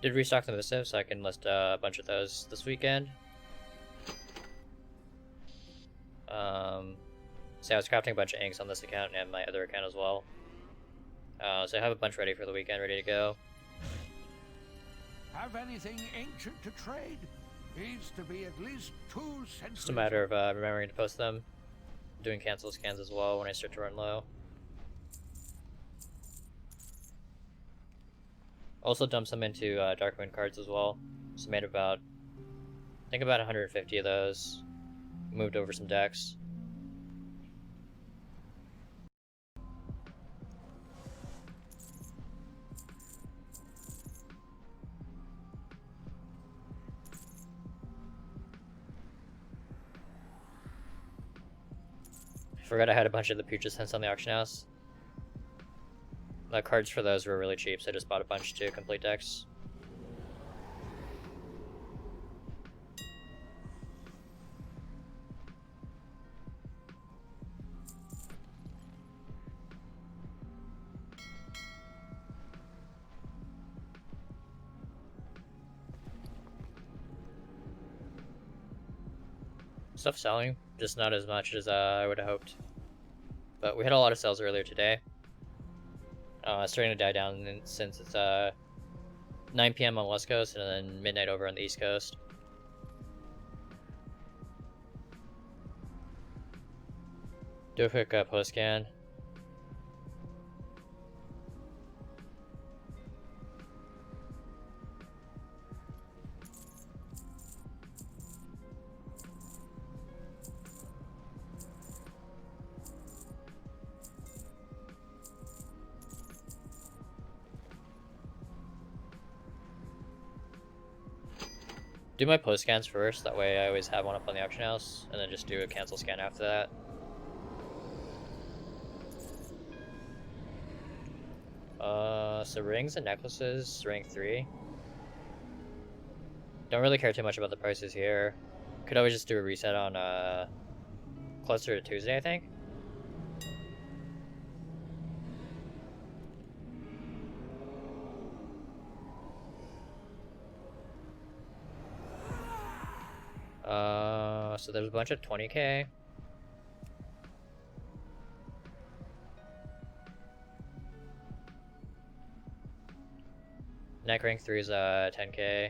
Did restock the missive, so I can list a bunch of those this weekend. So I was crafting a bunch of inks on this account and my other account as well. So I have a bunch ready for the weekend, ready to go. Have anything ancient to trade? Needs to be at least 2 centuries. Just a matter of remembering to post them. Doing cancel scans as well when I start to run low. Also dumped some into Darkwind cards as well. So made about, I think about 150 of those. Moved over some decks. I forgot I had a bunch of the Putrescence on the auction house. The cards for those were really cheap, so I just bought a bunch to complete decks. Stuff selling, just not as much as I would have hoped. But we had a lot of sales earlier today. It's starting to die down since it's 9 PM on West Coast and then midnight over on the East Coast. Do a quick post scan. Do my post scans first, that way I always have one up on the auction house, and then just do a cancel scan after that. So rings and necklaces, rank 3. Don't really care too much about the prices here. Could always just do a reset on closer to Tuesday, I think. So there's a bunch of 20k. Neck rank 3 is 10k.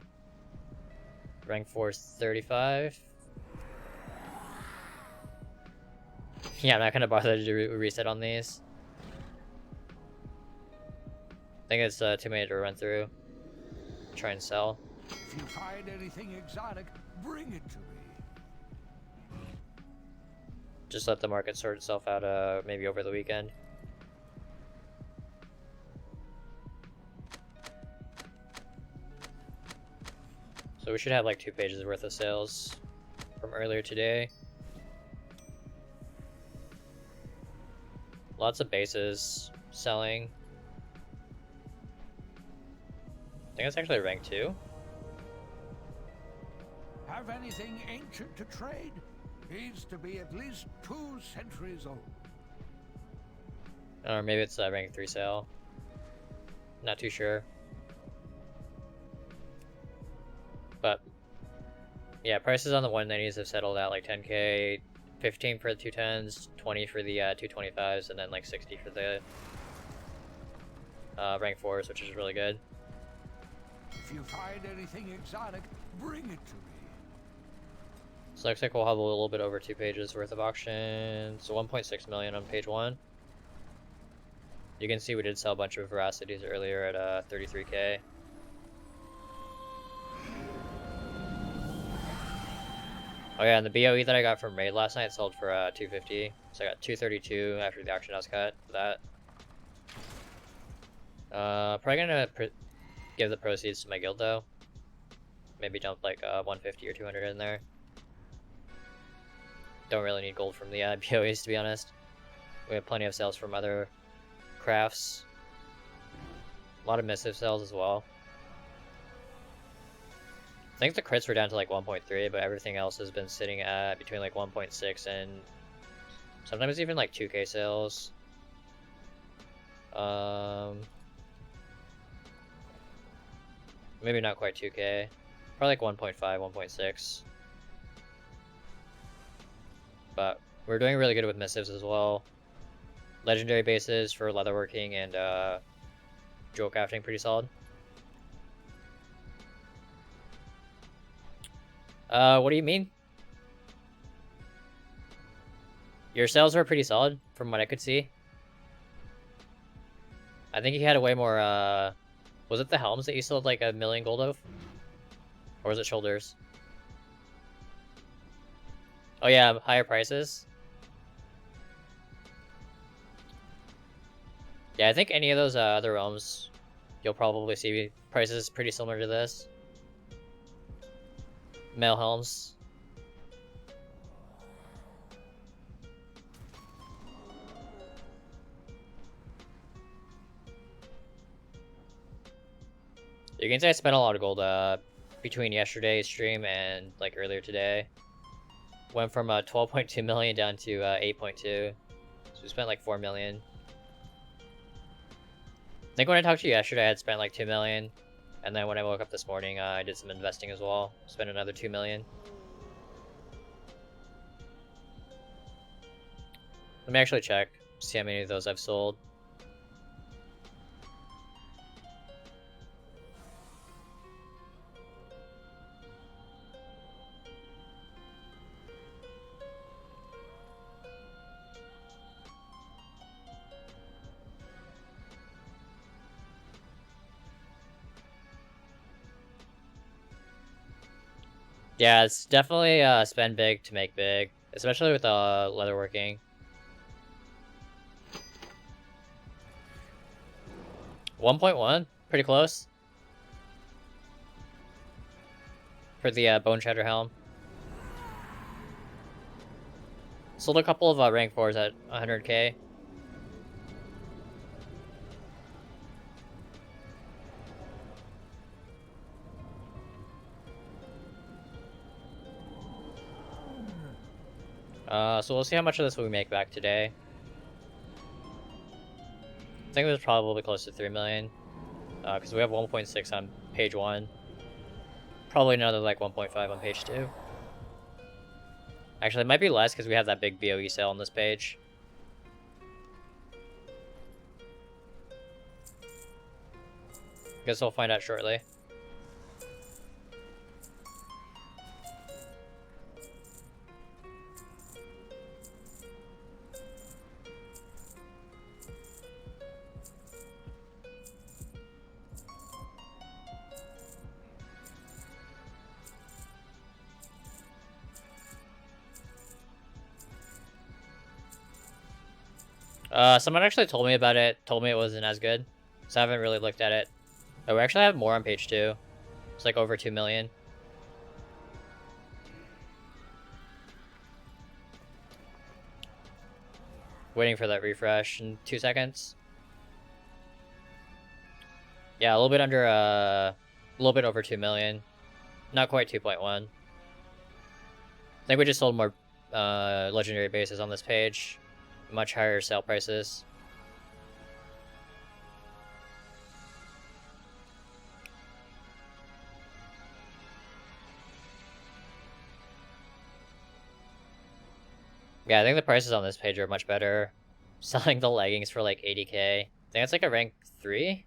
Rank 4 is 35. Yeah, I'm not gonna bother to do a reset on these. I think it's too many to run through. Try and sell. If you find anything exotic, bring it to me. Just let the market sort itself out maybe over the weekend. So we should have like 2 pages worth of sales from earlier today. Lots of bases selling. I think it's actually rank 2. Have anything ancient to trade? Needs to be at least 2 centuries old. Or maybe it's a rank 3 sale. Not too sure. But yeah, prices on the 190s have settled at like 10k, 15 for the 210s, 20 for the 225s, and then like 60 for the rank 4s, which is really good. If you find anything exotic, bring it to me. So looks like we'll have a little bit over 2 pages worth of auctions. So 1.6 million on page 1. You can see we did sell a bunch of veracities earlier at 33k. Oh yeah, and the BOE that I got from Raid last night sold for 250. So I got 232 after the auction house cut for that. Probably gonna give the proceeds to my guild though. Maybe dump like 150 or 200 in there. Don't really need gold from the BOEs, to be honest. We have plenty of sales from other crafts. A lot of missive sales as well. I think the crits were down to like 1.3, but everything else has been sitting at between like 1.6 and sometimes even like 2k sales. Maybe not quite 2k. Probably like 1.5, 1.6. But we're doing really good with missives as well. Legendary bases for leatherworking and jewel crafting pretty solid. What do you mean? Your sales were pretty solid from what I could see. I think you had a way more, was it the helms that you sold like 1,000,000 gold of? Or was it shoulders? Oh yeah, higher prices. Yeah, I think any of those other realms, you'll probably see prices pretty similar to this. Male helms. You can say I spent a lot of gold between yesterday's stream and like earlier today. Went from 12.2 million down to 8.2. So we spent like 4 million. I think when I talked to you yesterday, I had spent like 2 million. And then when I woke up this morning, I did some investing as well. Spent another 2 million. Let me actually check, see how many of those I've sold. Yeah, it's definitely spend big to make big, especially with leatherworking. 1.1, pretty close. For the Bone Shatter Helm. Sold a couple of rank 4s at 100k. So we'll see how much of this we make back today. I think it was probably close to 3 million. Because we have 1.6 on page 1. Probably another like 1.5 on page 2. Actually, it might be less because we have that big VOE sale on this page. Guess we'll find out shortly. Someone actually told me about it, told me it wasn't as good, so I haven't really looked at it. Oh, we actually have more on page 2. It's like over 2 million. Waiting for that refresh in 2 seconds. Yeah, a little bit under, a little bit over 2 million. Not quite 2.1. I think we just sold more legendary bases on this page. Much higher sale prices. Yeah, I think the prices on this page are much better. Selling the leggings for like 80k. I think it's like a rank 3?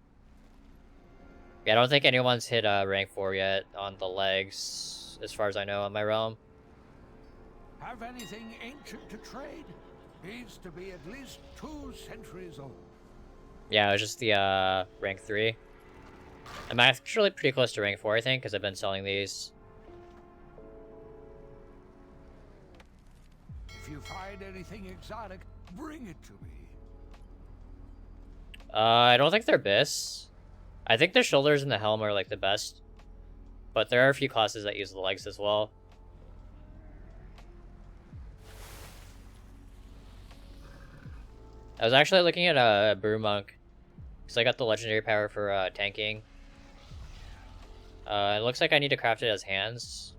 Yeah, I don't think anyone's hit rank 4 yet on the legs, as far as I know, on my realm. Have anything ancient to trade? Needs to be at least 2 centuries old. Yeah, it was just the rank 3. I'm actually pretty close to rank 4, I think, because I've been selling these. If you find anything exotic, bring it to me. I don't think they're bis. I think the shoulders and the helm are like the best. But there are a few classes that use the legs as well. I was actually looking at a Brew Monk, because I got the legendary power for tanking. It looks like I need to craft it as hands.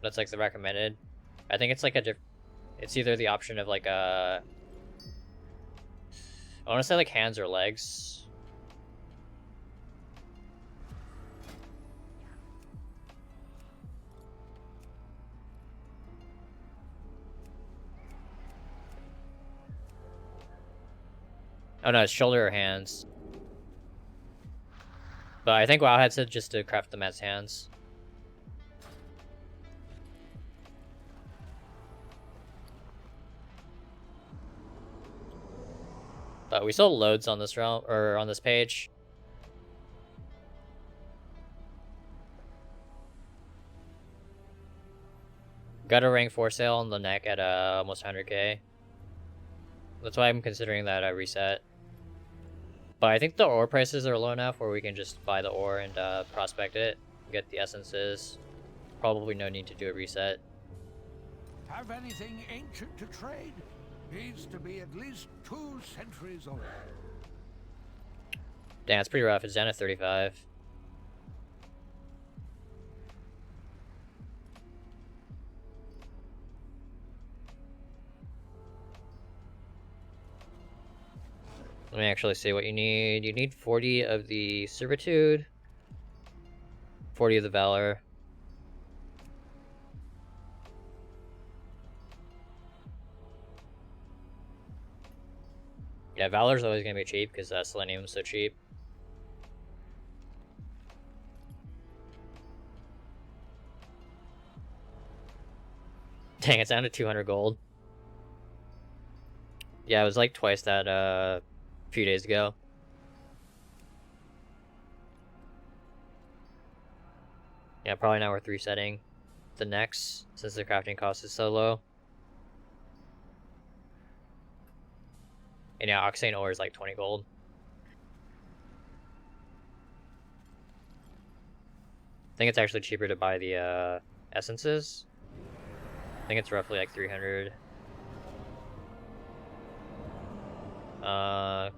That's like the recommended. I think it's like it's either the option of like I want to say like hands or legs. Oh no, it's shoulder or hands. But I think WoW had said just to craft them as hands. But we still loads on this realm or on this page. Got a rank 4 sale on the neck at almost 100k. That's why I'm considering that I reset. But I think the ore prices are low enough where we can just buy the ore and prospect it, get the essences. Probably no need to do a reset. Have anything ancient to trade? Needs to be at least 2 centuries old. Damn, it's pretty rough. It's down to 35. Let me actually see what you need. You need 40 of the Servitude, 40 of the Valor. Yeah, Valor's always going to be cheap because Selenium's so cheap. Dang, it's down to 200 gold. Yeah, it was like twice that a few days ago. Yeah, probably not worth resetting the next since the crafting cost is so low. And yeah, Oxane ore is like 20 gold. I think it's actually cheaper to buy the essences. I think it's roughly like 300. So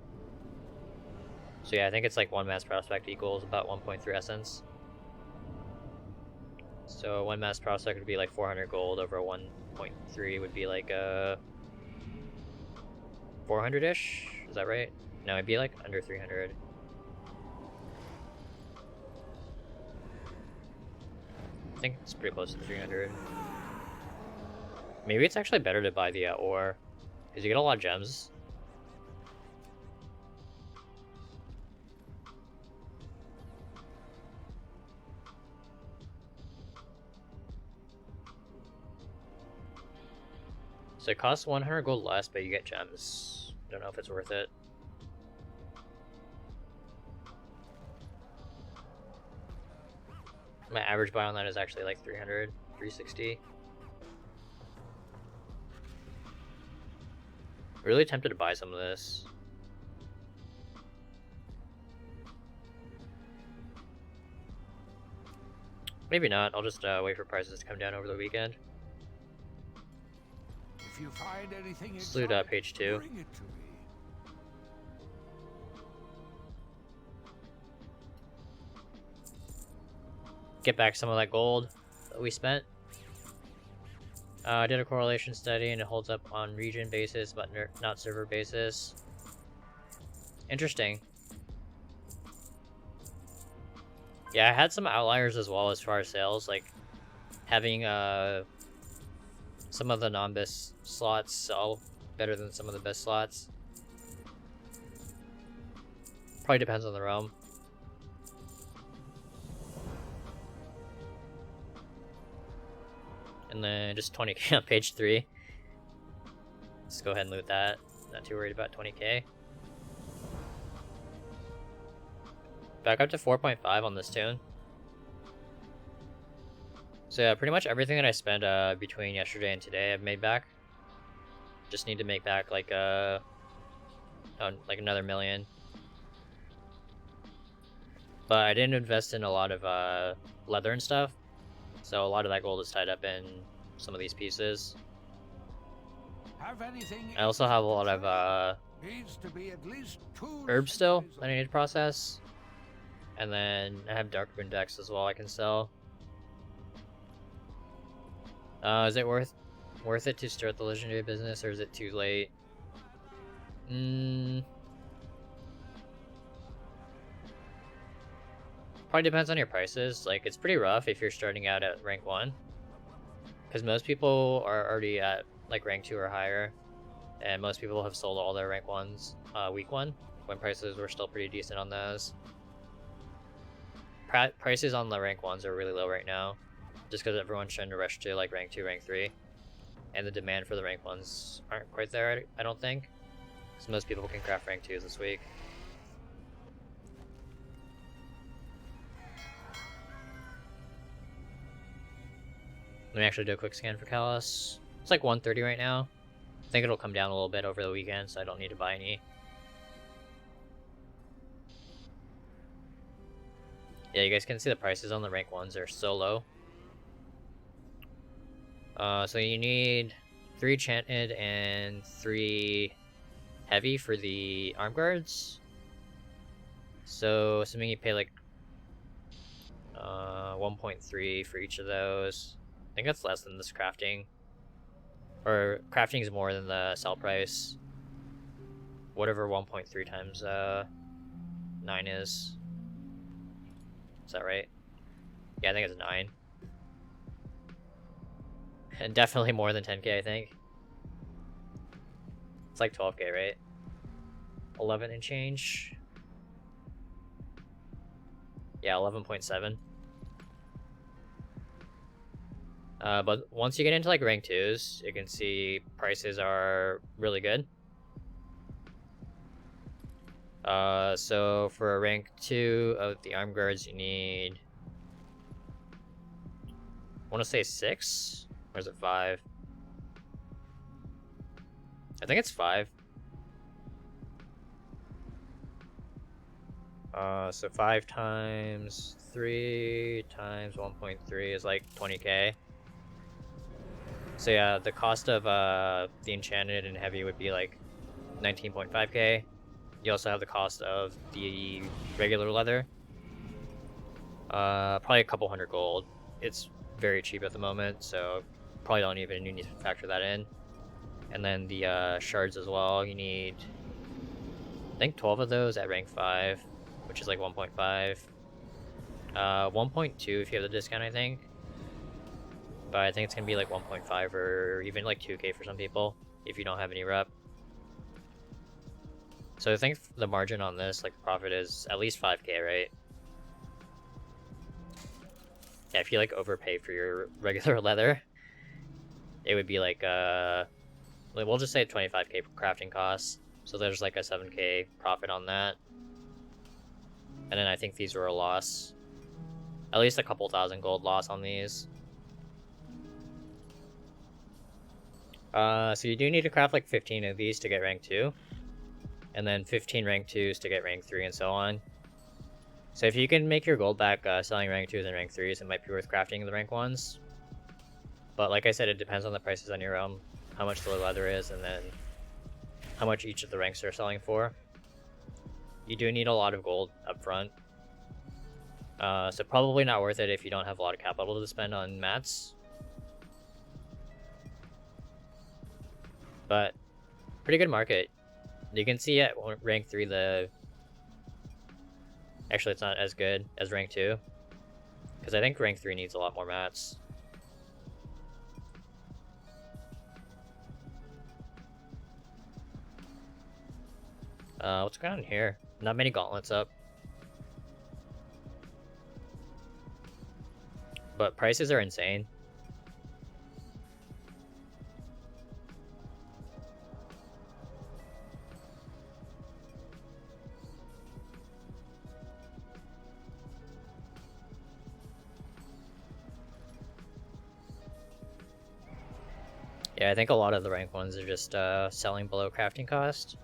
yeah, I think it's like 1 mass prospect equals about 1.3 essence. So 1 mass prospect would be like 400 gold over 1.3 would be like 400-ish? Is that right? No, it'd be like under 300. I think it's pretty close to 300. Maybe it's actually better to buy the ore, because you get a lot of gems. So it costs 100 gold less, but you get gems. Don't know if it's worth it. My average buy on that is actually like 300, 360. Really tempted to buy some of this. Maybe not. I'll just wait for prices to come down over the weekend. If you find anything Let's loot up page 2. bring it to me. Get back some of that gold that we spent. I did a correlation study and it holds up on region basis, but not server basis. Interesting. Yeah, I had some outliers as well as far as sales, like having some of the non-BIS slots sell better than some of the BIS slots. Probably depends on the realm. And then just 20k on page 3. Let's go ahead and loot that. Not too worried about 20k. Back up to 4.5 on this tune. So yeah, pretty much everything that I spent between yesterday and today I've made back. Just need to make back like like another million. But I didn't invest in a lot of leather and stuff. So a lot of that gold is tied up in some of these pieces. I also have a lot of herbs still that I need to process. And then I have dark rune decks as well I can sell. Is it worth it to start the legendary business, or is it too late? Probably depends on your prices. Like, it's pretty rough if you're starting out at rank 1. Because most people are already at, like, rank 2 or higher. and most people have sold all their rank 1s week 1, when prices were still pretty decent on those. Prices on the rank 1s are really low right now, just because everyone's trying to rush to like rank 2, rank 3, and the demand for the rank 1s aren't quite there, I don't think, because most people can craft rank 2s this week. Let me actually do a quick scan for Callus. It's like 130 right now. I think it'll come down a little bit over the weekend, so I don't need to buy any. Yeah, you guys can see the prices on the rank 1s are so low. So you need 3 enchanted and 3 heavy for the arm guards. So assuming you pay like 1.3 for each of those. I think that's less than this crafting. Or crafting is more than the sell price. Whatever 1.3 times 9 is. Is that right? Yeah, I think it's 9. And definitely more than 10k, I think. It's like 12k, right? 11 and change. Yeah, 11.7. But once you get into like rank 2s, you can see prices are really good. So for a rank 2 of the arm guards, you need, I want to say 6, or is it 5? I think it's 5. So 5 times 3 times 1.3 is like 20k. So yeah, the cost of the enchanted and heavy would be like 19.5k. You also have the cost of the regular leather. Probably a couple hundred gold. It's very cheap at the moment, so probably don't even need to factor that in. And then the shards as well. You need, I think, 12 of those at rank 5, which is like 1.5. 1.2 if you have the discount, I think. But I think it's gonna be like 1.5 or even like 2k for some people if you don't have any rep. So I think the margin on this, like profit, is at least 5k, right? Yeah, if you like overpay for your regular leather, it would be like we'll just say 25k crafting costs. So there's like a 7k profit on that. And then I think these were a loss. At least a couple thousand gold loss on these. So you do need to craft like 15 of these to get rank 2. And then 15 rank 2s to get rank 3 and so on. So if you can make your gold back selling rank 2s and rank 3s, it might be worth crafting the rank 1s. But like I said, it depends on the prices on your realm, how much the leather is, and then how much each of the ranks are selling for. You do need a lot of gold up front. So probably not worth it if you don't have a lot of capital to spend on mats. But pretty good market. You can see at rank 3 the... Actually, it's not as good as rank 2. Because I think rank 3 needs a lot more mats. What's going on here? Not many gauntlets up. But prices are insane. Yeah, I think a lot of the rank 1s are just selling below crafting cost.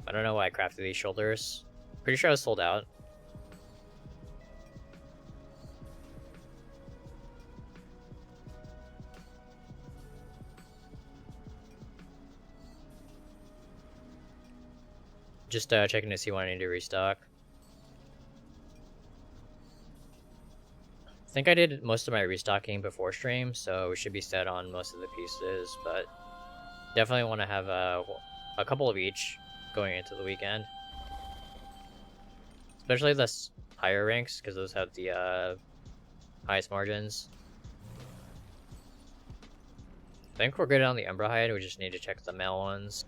I don't know why I crafted these shoulders. Pretty sure I was sold out. Just checking to see when I need to restock. I think I did most of my restocking before stream, so we should be set on most of the pieces, but definitely want to have a couple of each going into the weekend. Especially the higher ranks, because those have the highest margins. think we're good on the Umbra hide, we just need to check the male ones.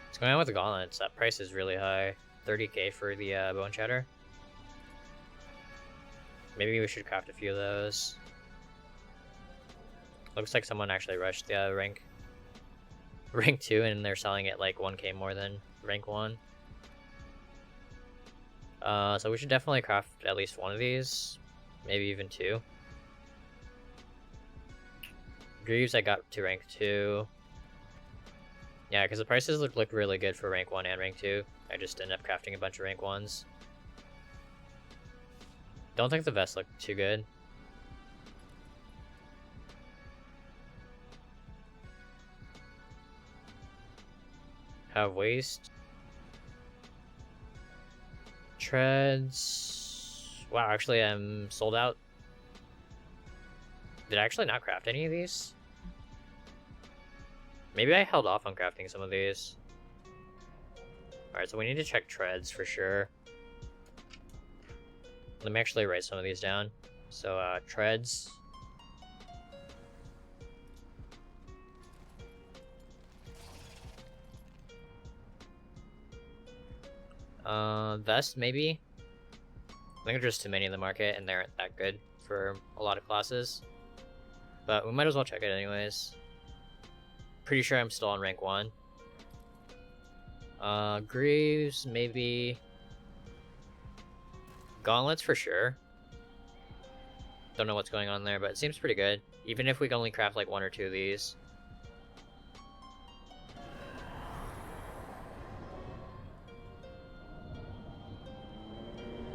What's going on with the gauntlets? That price is really high. 30k for the bone shatter. Maybe we should craft a few of those. Looks like someone actually rushed the rank 2 and they're selling it like 1k more than rank 1. So we should definitely craft at least one of these. Maybe even 2. Greaves I got to rank 2. Yeah, because the prices look really good for rank 1 and rank 2. I just ended up crafting a bunch of rank 1s. Don't think the vests look too good. Have waist. Treads. Wow, actually I'm sold out. Did I actually not craft any of these? Maybe I held off on crafting some of these. Alright, so we need to check treads for sure. Let me actually write some of these down. So, treads. Vest, maybe? I think there's just too many in the market and they aren't that good for a lot of classes. But we might as well check it anyways. Pretty sure I'm still on rank 1. Greaves, maybe. Gauntlets for sure. Don't know what's going on there, but it seems pretty good. Even if we can only craft like 1 or 2 of these.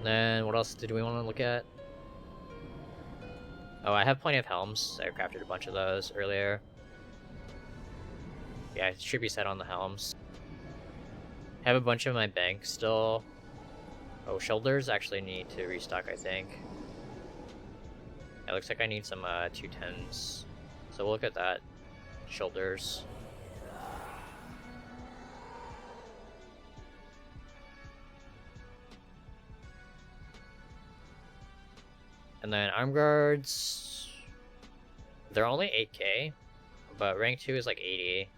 Then what else did we want to look at? Oh, I have plenty of helms. I crafted a bunch of those earlier. Yeah, it should be set on the helms. I have a bunch of my bank still. Oh, shoulders actually need to restock, I think. It looks like I need some 210s. So we'll look at that. Shoulders. And then arm guards. They're only 8k, but rank 2 is like 80.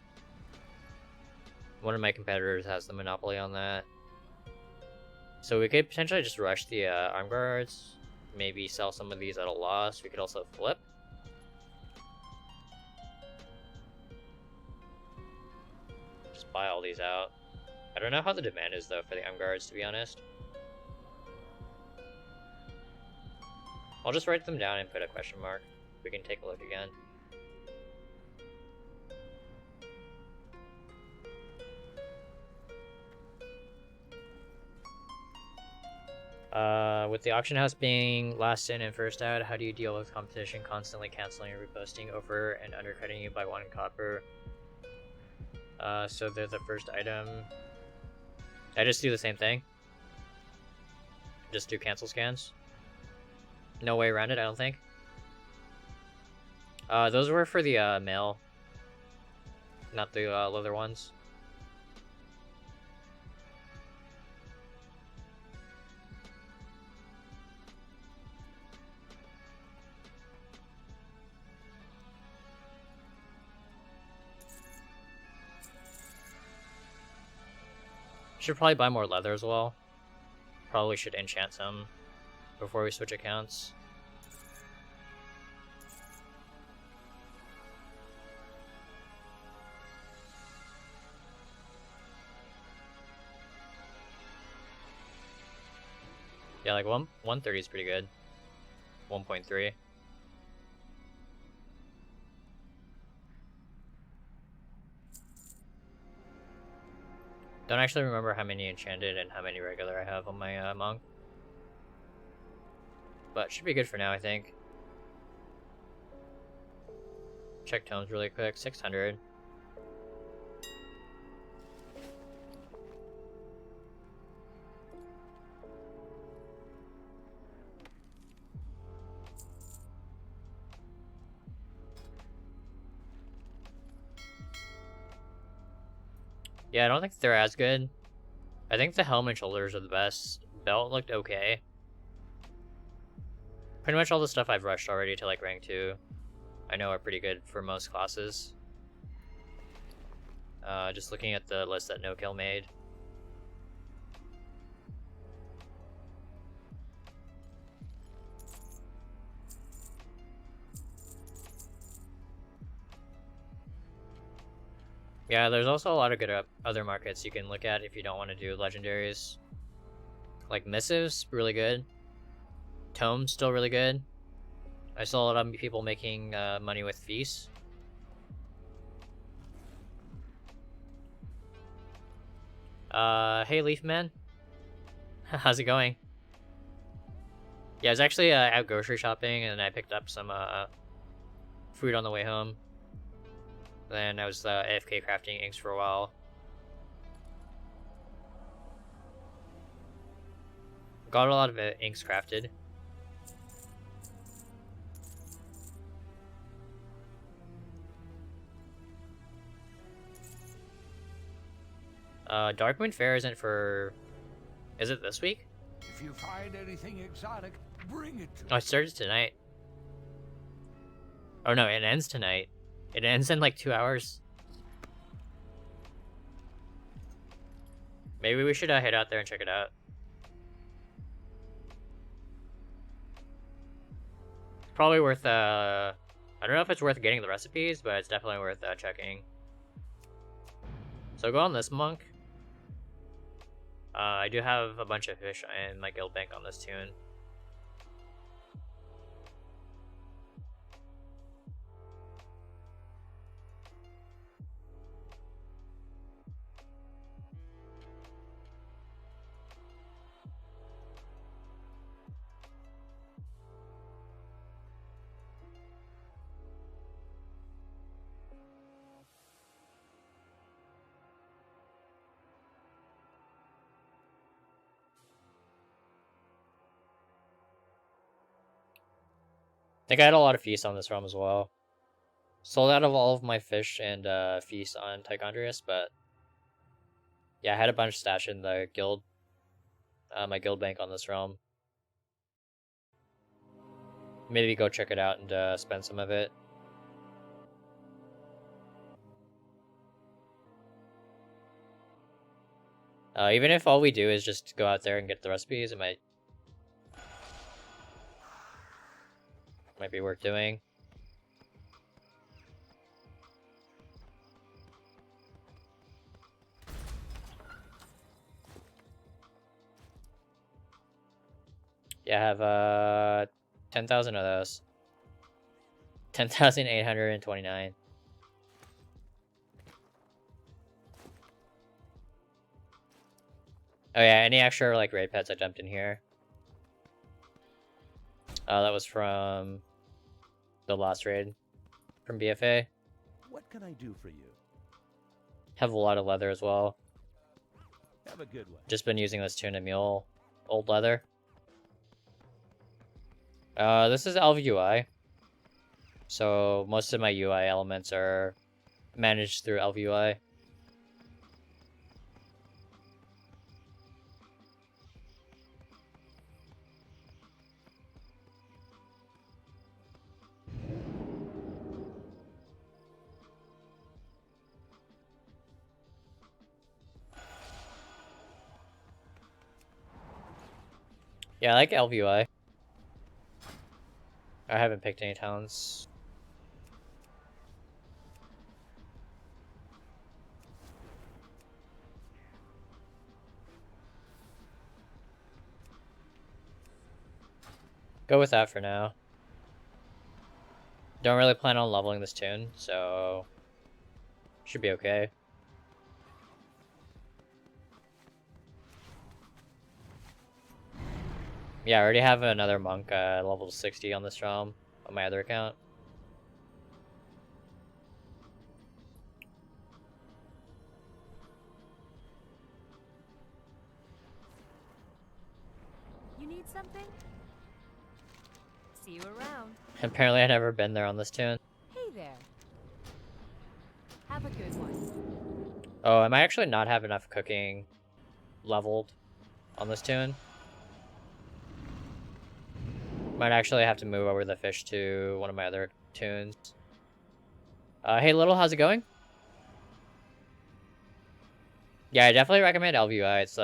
One of my competitors has the monopoly on that. So we could potentially just rush the arm guards. Maybe sell some of these at a loss. We could also flip. Just buy all these out. I don't know how the demand is though for the arm guards, to be honest. I'll just write them down and put a question mark. We can take a look again. With the auction house being last in and first out, how do you deal with competition constantly canceling and reposting over and undercutting you by 1 copper? So they're the first item. I just do the same thing. Just do cancel scans. No way around it, I don't think. Those were for the male, not the leather ones. Should probably buy more leather as well. Probably should enchant some before we switch accounts. Yeah, like 130 is pretty good. 1.3. Don't actually remember how many enchanted and how many regular I have on my monk. But should be good for now, I think. Check tomes really quick. 600. Yeah, I don't think they're as good. I think the helmet and shoulders are the best. Belt looked okay. Pretty much all the stuff I've rushed already to like rank 2 I know are pretty good for most classes. Just looking at the list that No Kill made. Yeah, there's also a lot of good other markets you can look at if you don't want to do legendaries. Like Missives, really good. Tome's still really good. I saw a lot of people making money with Feast. Hey Leafman. How's it going? Yeah, I was actually out grocery shopping and I picked up some food on the way home. Then I was AFK crafting inks for a while. Got a lot of inks crafted. Darkwind Fair isn't for... Is it this week? If you find anything exotic, bring it to Oh, it started tonight. Oh no, it ends tonight. It ends in like 2 hours. Maybe we should head out there and check it out. Probably worth, I don't know if it's worth getting the recipes, but it's definitely worth checking. So go on this monk. I do have a bunch of fish in my guild bank on this tune. I think I had a lot of feasts on this realm as well. Sold out of all of my fish and feasts on Tichondrius, but yeah, I had a bunch stashed in the guild, my guild bank on this realm. Maybe go check it out and spend some of it. Even if all we do is just go out there and get the recipes, it might be worth doing. Yeah, I have 10,000 of those. 10,829. Oh yeah, any extra like raid pets I dumped in here. That was from the last raid from BFA. What can I do for you? Have a lot of leather as well. Have a good one. Just been using this tuna mule old leather. This is LVUI. So most of my UI elements are managed through LVUI. Yeah, I like LVUI. I haven't picked any towns. Go with that for now. Don't really plan on leveling this tune, so should be okay. Yeah, I already have another monk level 60 on this realm on my other account. You need something? See you around. Apparently I've never been there on this tune. Hey there. Have a good one. Oh, I might actually not have enough cooking leveled on this tune. Might actually have to move over the fish to one of my other tunes. Hey, Little, how's it going? Yeah, I definitely recommend LVUI. It's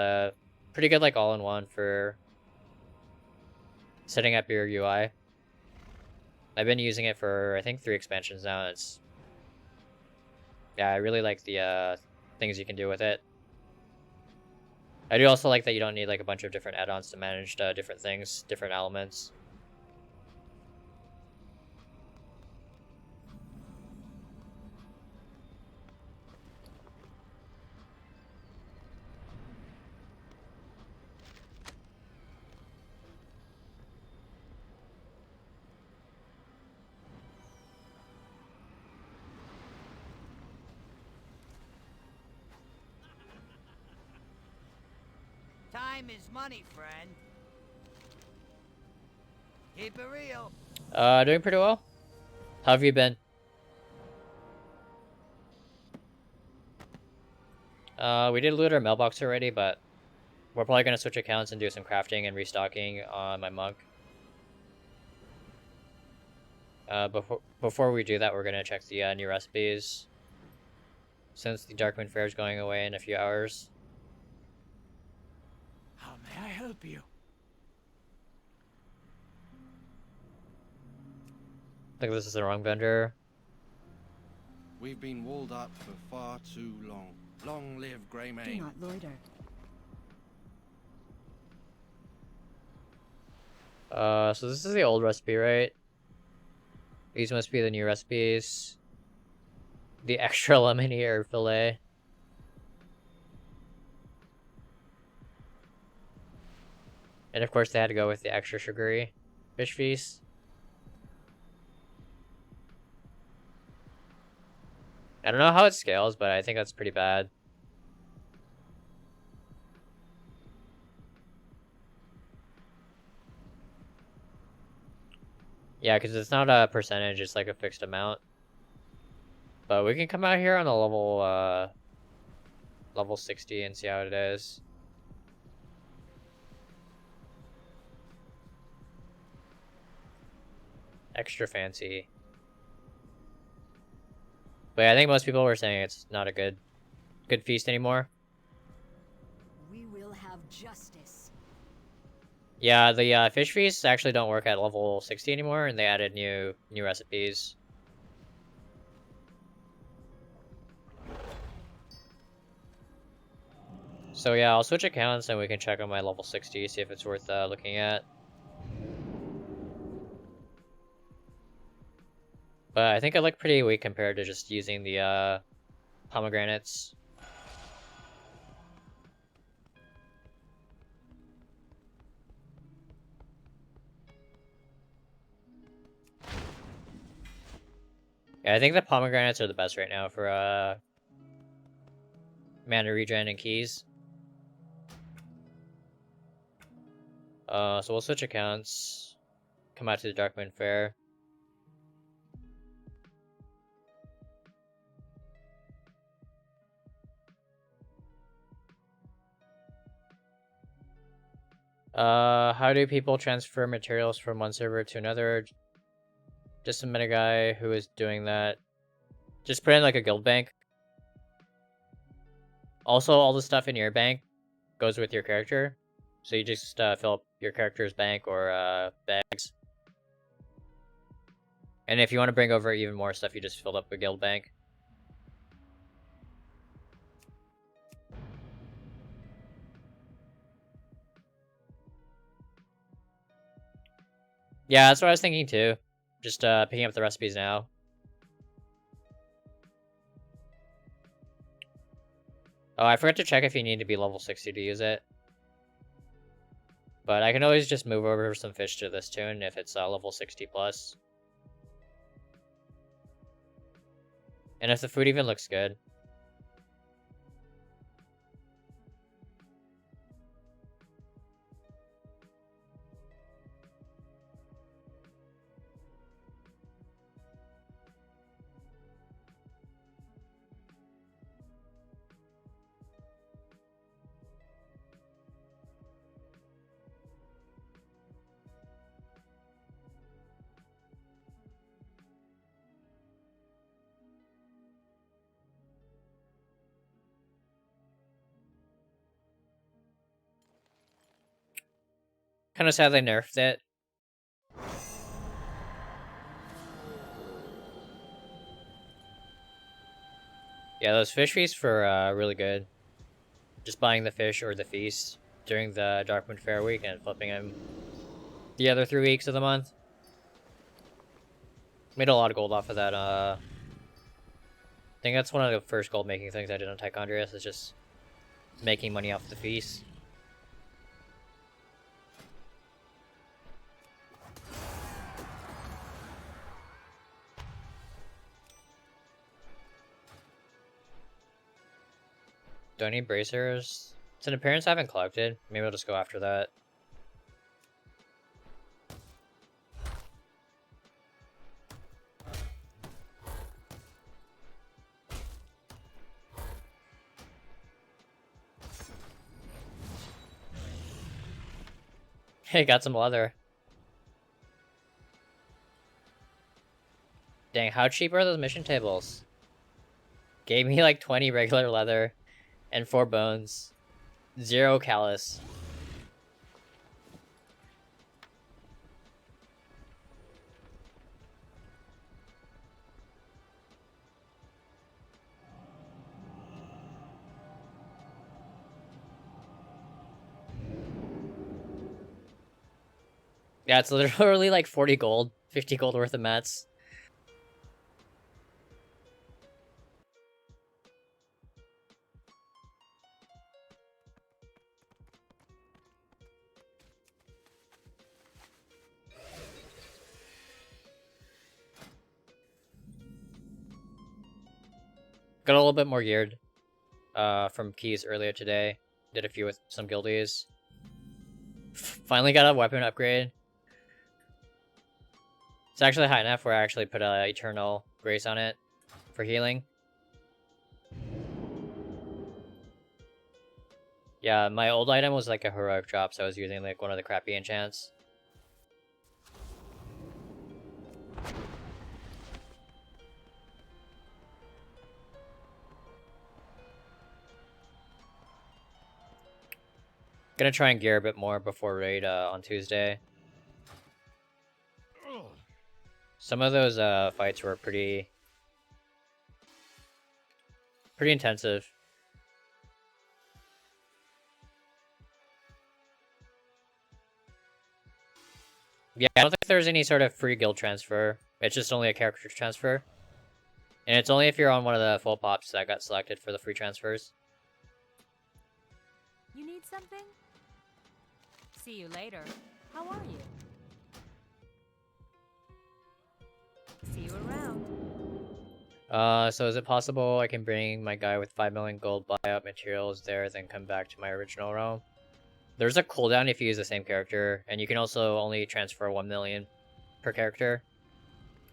pretty good, like, all-in-one for setting up your UI. I've been using it for, I think, 3 expansions now. Yeah, I really like the things you can do with it. I do also like that you don't need, like, a bunch of different add-ons to manage different things, different elements. Time is money, friend. Keep it real. Doing pretty well. How have you been? We did loot our mailbox already, but we're probably gonna switch accounts and do some crafting and restocking on my monk. Before we do that, we're gonna check the new recipes, since the Darkmoon Fair is going away in a few hours. How may I help you? I think this is the wrong vendor. We've been walled up for far too long. Long live Do Greymane. not loiter. So this is the old recipe, right? These must be the new recipes. The extra lemon ear fillet. And of course they had to go with the extra sugary fish feast. I don't know how it scales, but I think that's pretty bad. Yeah, because it's not a percentage, it's like a fixed amount. But we can come out here on a level 60 and see how it is. Extra fancy. But yeah, I think most people were saying it's not a good feast anymore. We will have justice. Yeah, the fish feasts actually don't work at level 60 anymore, and they added new recipes. So yeah, I'll switch accounts and we can check on my level 60, see if it's worth looking at. But I think I look pretty weak compared to just using the pomegranates. Yeah, I think the pomegranates are the best right now for mana regen and keys. So we'll switch accounts. Come out to the Darkmoon Fair. How do people transfer materials from one server to another? Just a meta guy who is doing that. Just put in like a guild bank. Also, all the stuff in your bank goes with your character. So you just fill up your character's bank or bags. And if you want to bring over even more stuff, you just fill up a guild bank. Yeah, that's what I was thinking too. Just picking up the recipes now. Oh, I forgot to check if you need to be level 60 to use it. But I can always just move over some fish to this tune if it's level 60 plus. And if the food even looks good. Kind of sad they nerfed it. Yeah, those fish feasts were really good. Just buying the fish or the feast during the Darkmoon Fair week and flipping them the other 3 weeks of the month. Made a lot of gold off of that. I think that's one of the first gold making things I did on Tichondrius, is just making money off the feast. Do I need bracers? It's an appearance I haven't collected. Maybe I'll just go after that. Hey, got some leather. Dang, how cheap are those mission tables? Gave me like 20 regular leather and 4 bones. 0 callus. Yeah, it's literally like 40 gold, 50 gold worth of mats. Got a little bit more geared from keys earlier today. Did a few with some guildies. Finally got a weapon upgrade. It's actually high enough where I actually put a Eternal Grace on it for healing. Yeah, my old item was like a heroic drop, so I was using like one of the crappy enchants. Gonna try and gear a bit more before raid on Tuesday. Some of those fights were pretty intensive. Yeah, I don't think there's any sort of free guild transfer. It's just only a character transfer. And it's only if you're on one of the full pops that got selected for the free transfers. You need something? See you later. How are you? See you around. So is it possible I can bring my guy with 5 million gold, buy out materials there, then come back to my original realm? There's a cooldown if you use the same character, and you can also only transfer 1 million per character.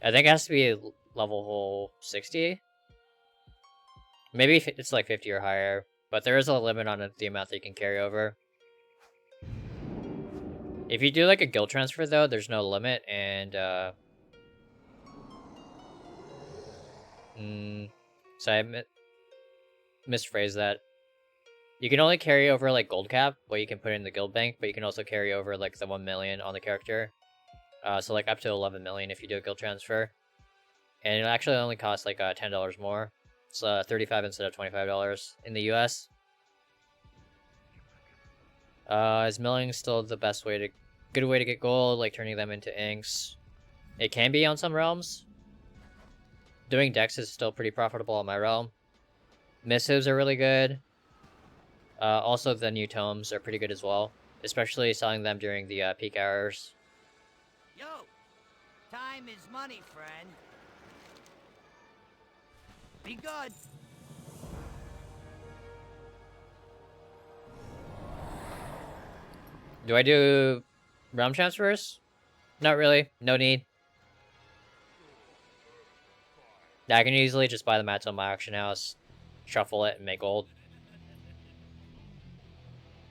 I think it has to be level 60. Maybe it's like 50 or higher, but there is a limit on the amount that you can carry over. If you do like a guild transfer though, there's no limit, and so I misphrased that. You can only carry over like gold cap, what you can put in the guild bank, but you can also carry over like the 1 million on the character. So like up to 11 million if you do a guild transfer. And it actually only costs like $10 more. It's 35 instead of $25 in the US. Is milling still the best way to good way to get gold, like turning them into inks? It can be on some realms. Doing decks is still pretty profitable on my realm. Missives are really good. Also, the new tomes are pretty good as well, especially selling them during the peak hours. Yo, time is money, friend. Be good. Do I do realm transfers? Not really. No need. Yeah, I can easily just buy the mats on my auction house, shuffle it, and make gold.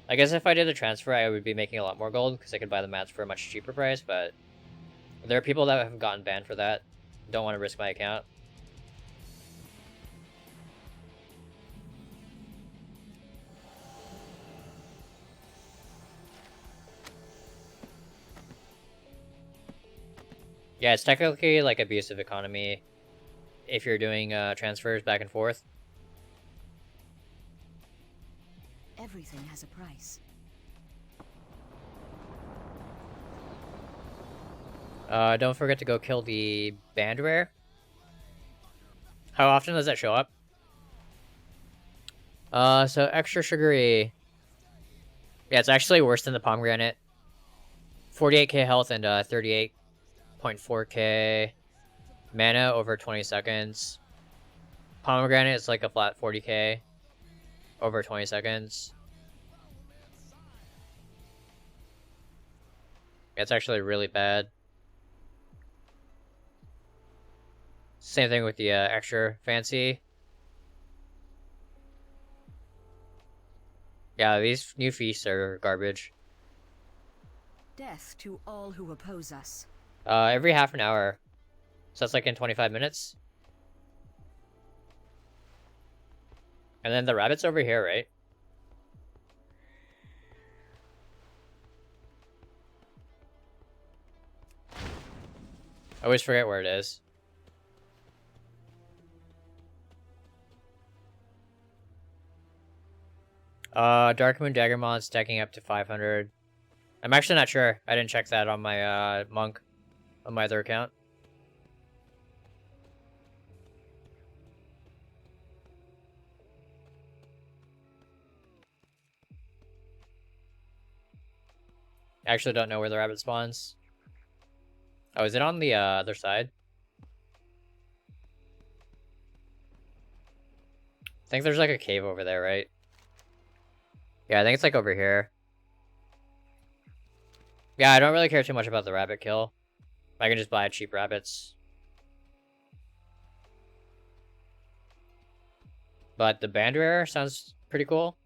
I guess if I did the transfer, I would be making a lot more gold, because I could buy the mats for a much cheaper price, but there are people that have gotten banned for that. Don't want to risk my account. Yeah, it's technically like abusive economy if you're doing transfers back and forth. Everything has a price. Don't forget to go kill the band rare. How often does that show up? So extra sugary. Yeah, it's actually worse than the pomegranate. 48k health and 38.4k mana over 20 seconds. Pomegranate is like a flat 40k over 20 seconds. Yeah, it's actually really bad. Same thing with the extra fancy. Yeah, these new feasts are garbage. Death to all who oppose us. Every half an hour. So that's like in 25 minutes. And then the rabbit's over here, right? I always forget where it is. Darkmoon Daggermon stacking up to 500. I'm actually not sure. I didn't check that on my monk on my other account. I actually don't know where the rabbit spawns. Oh, is it on the other side? I think there's like a cave over there, right? Yeah, I think it's like over here. Yeah, I don't really care too much about the rabbit kill. I can just buy cheap rabbits. But the band rare sounds pretty cool.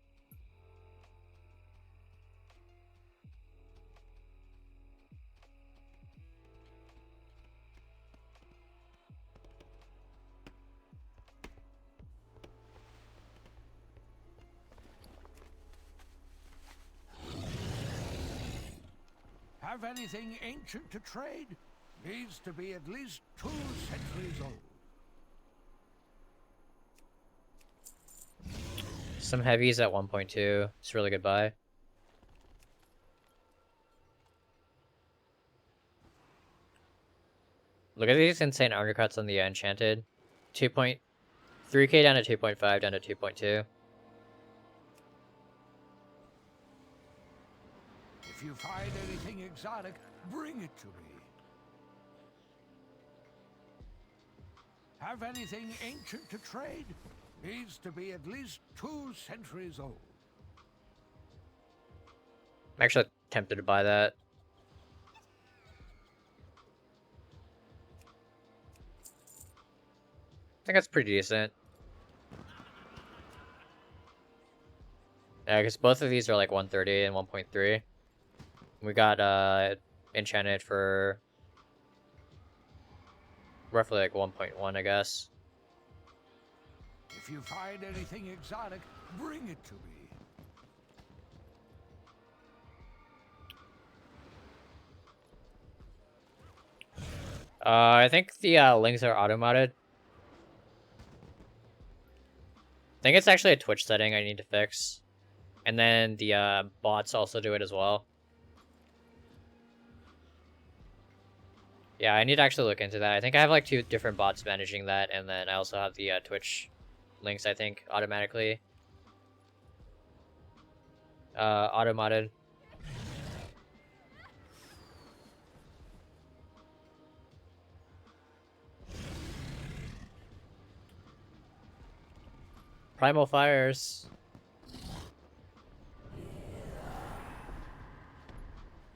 Have anything ancient to trade? Needs to be at least 2 centuries old. Some heavies at 1.2. It's a really good buy. Look at these insane undercuts on the enchanted. 2.3k down to 2.5 down to 2.2. If you find anything exotic, bring it to me. Have anything ancient to trade? Needs to be at least 2 centuries old. I'm actually tempted to buy that. I think that's pretty decent. Yeah, because both of these are like 130 and 1.3. We got enchanted for roughly like 1.1, I guess. If you find anything exotic, bring it to me. I think the links are auto-modded. I think it's actually a Twitch setting I need to fix. And then the bots also do it as well. Yeah, I need to actually look into that. I think I have like 2 different bots managing that, and then I also have the Twitch links, I think, automatically. Auto-modded. Primal Fires.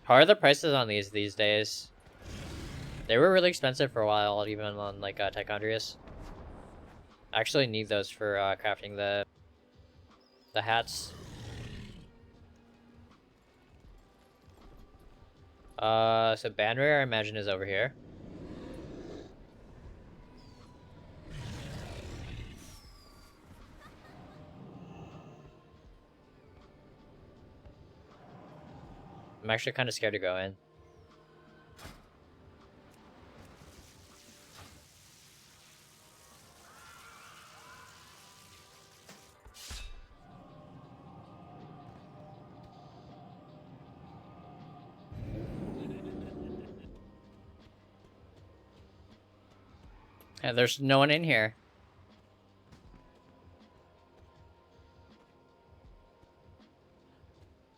How are the prices on these days? They were really expensive for a while, even on like Tichondrius. I actually need those for crafting the hats. So band rare, I imagine, is over here. I'm actually kind of scared to go in. And there's no one in here.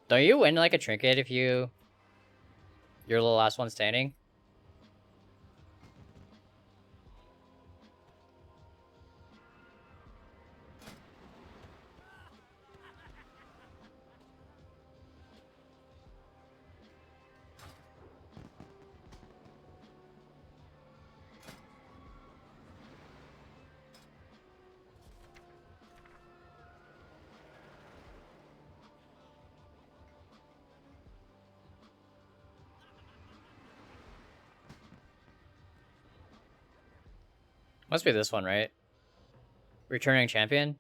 Don't you win like a trinket if you're the last one standing? Must be this one, right? Returning champion?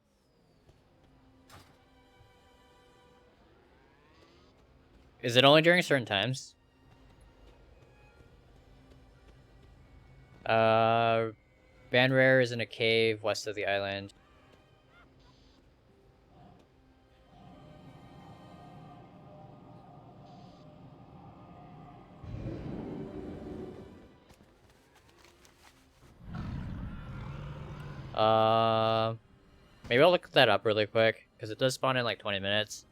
Is it only during certain times? Band Rare is in a cave west of the island. Maybe I'll look that up really quick, because it does spawn in like 20 minutes.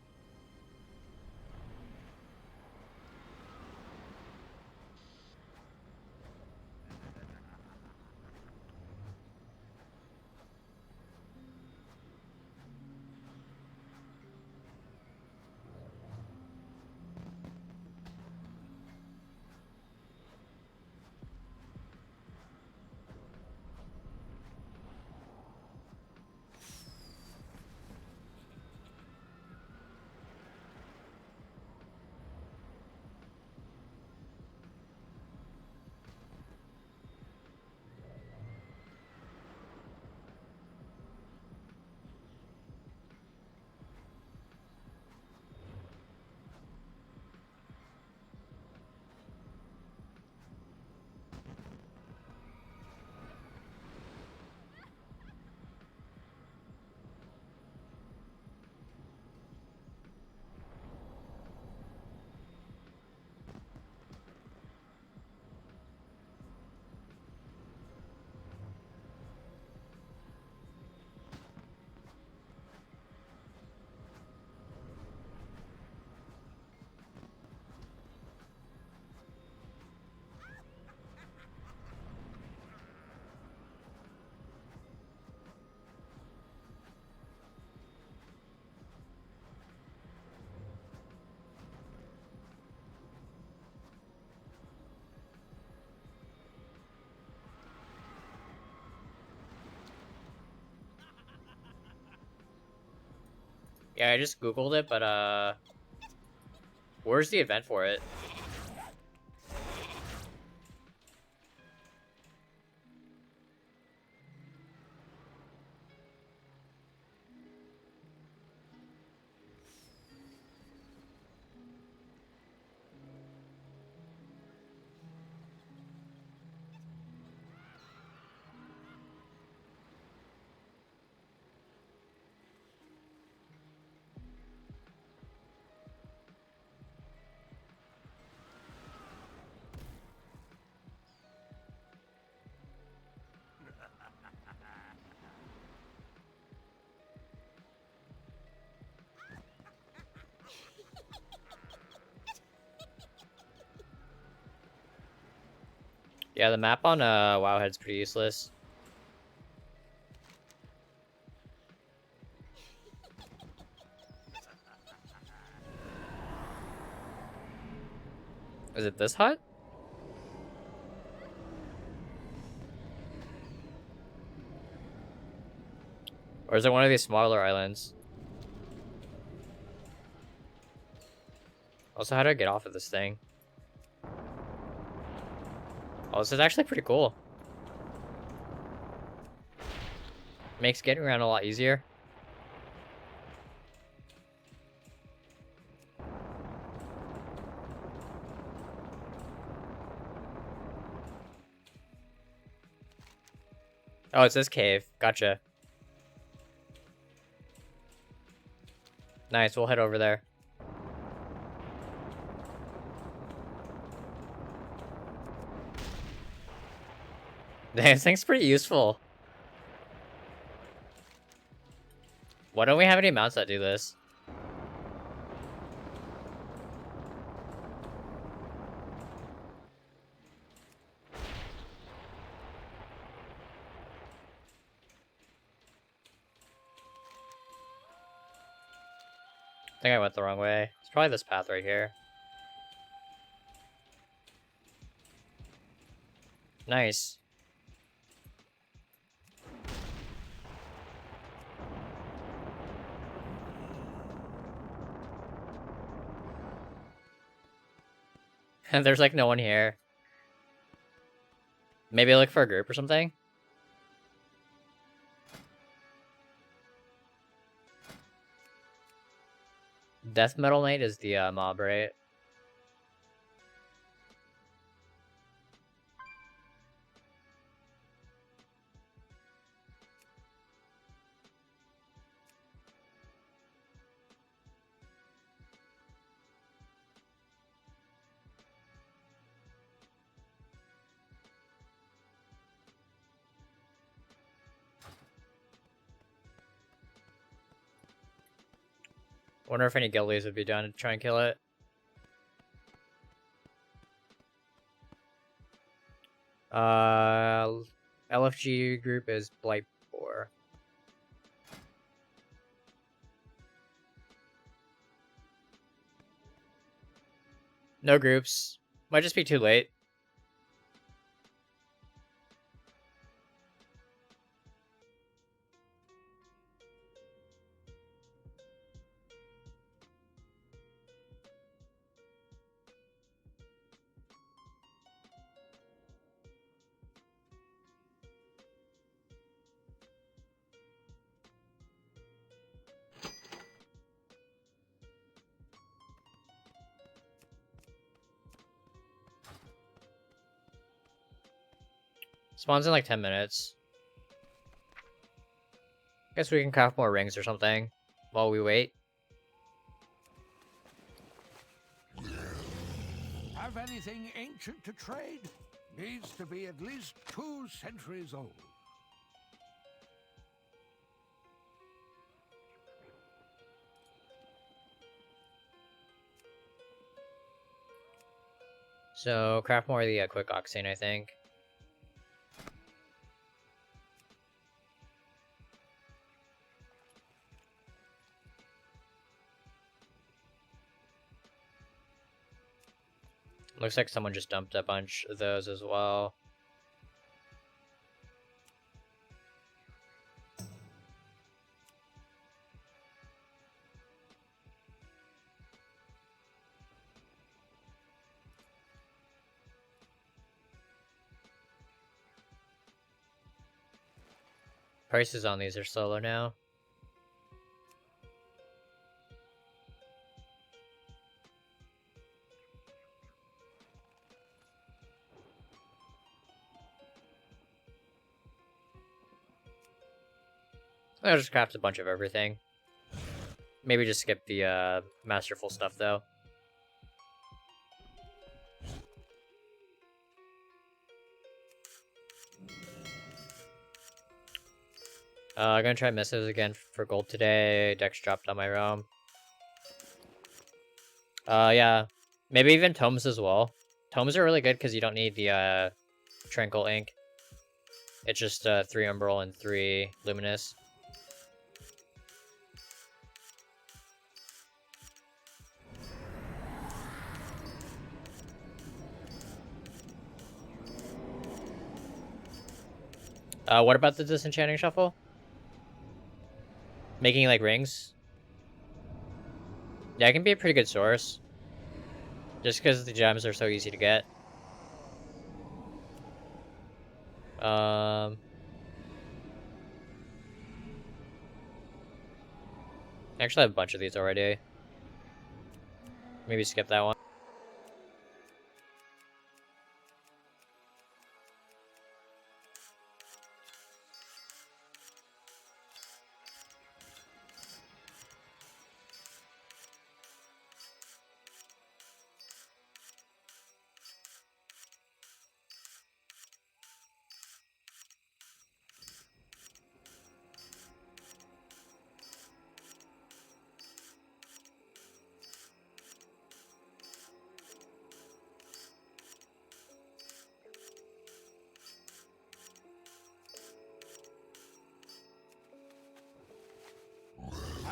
Yeah, I just googled it, but where's the event for it? Yeah, the map on Wowhead's pretty useless. Is it this hut? Or is it one of these smaller islands? Also, how do I get off of this thing? Oh, this is actually pretty cool. Makes getting around a lot easier. Oh, it's this cave. Gotcha. Nice, we'll head over there. This thing's pretty useful. Why don't we have any mounts that do this? I think I went the wrong way. It's probably this path right here. Nice. And there's like no one here. Maybe look for a group or something? Death Metal Knight is the mob, right? Wonder if any guildies would be down to try and kill it. LFG group is Blightboar. No groups. Might just be too late. Spawns in like 10 minutes. Guess we can craft more rings or something while we wait. Have anything ancient to trade? Needs to be at least 2 centuries old. So craft more of the quick oxane, I think. Looks like someone just dumped a bunch of those as well. Prices on these are so low now. I'll just craft a bunch of everything. Maybe just skip the masterful stuff though. I'm gonna try misses again for gold today. Dex dropped on my realm. Yeah. Maybe even tomes as well. Tomes are really good because you don't need the tranquil ink. It's just 3 umbral and 3 luminous. What about the disenchanting shuffle? Making like rings? Yeah, it can be a pretty good source. Just because the gems are so easy to get. Actually, I have a bunch of these already. Maybe skip that one.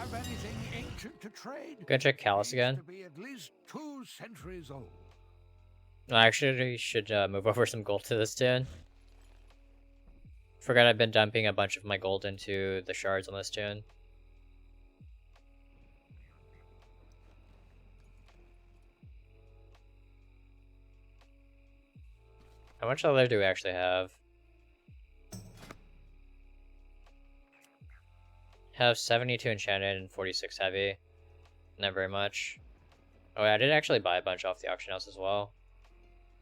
Have anything ancient to trade? Go check Callus Needs again. to be at least 2 centuries old. I actually should move over some gold to this tune. Forgot I've been dumping a bunch of my gold into the shards on this tune. How much leather do we actually have? Have 72 enchanted and 46 heavy. Not very much. Oh yeah, I did actually buy a bunch off the auction house as well.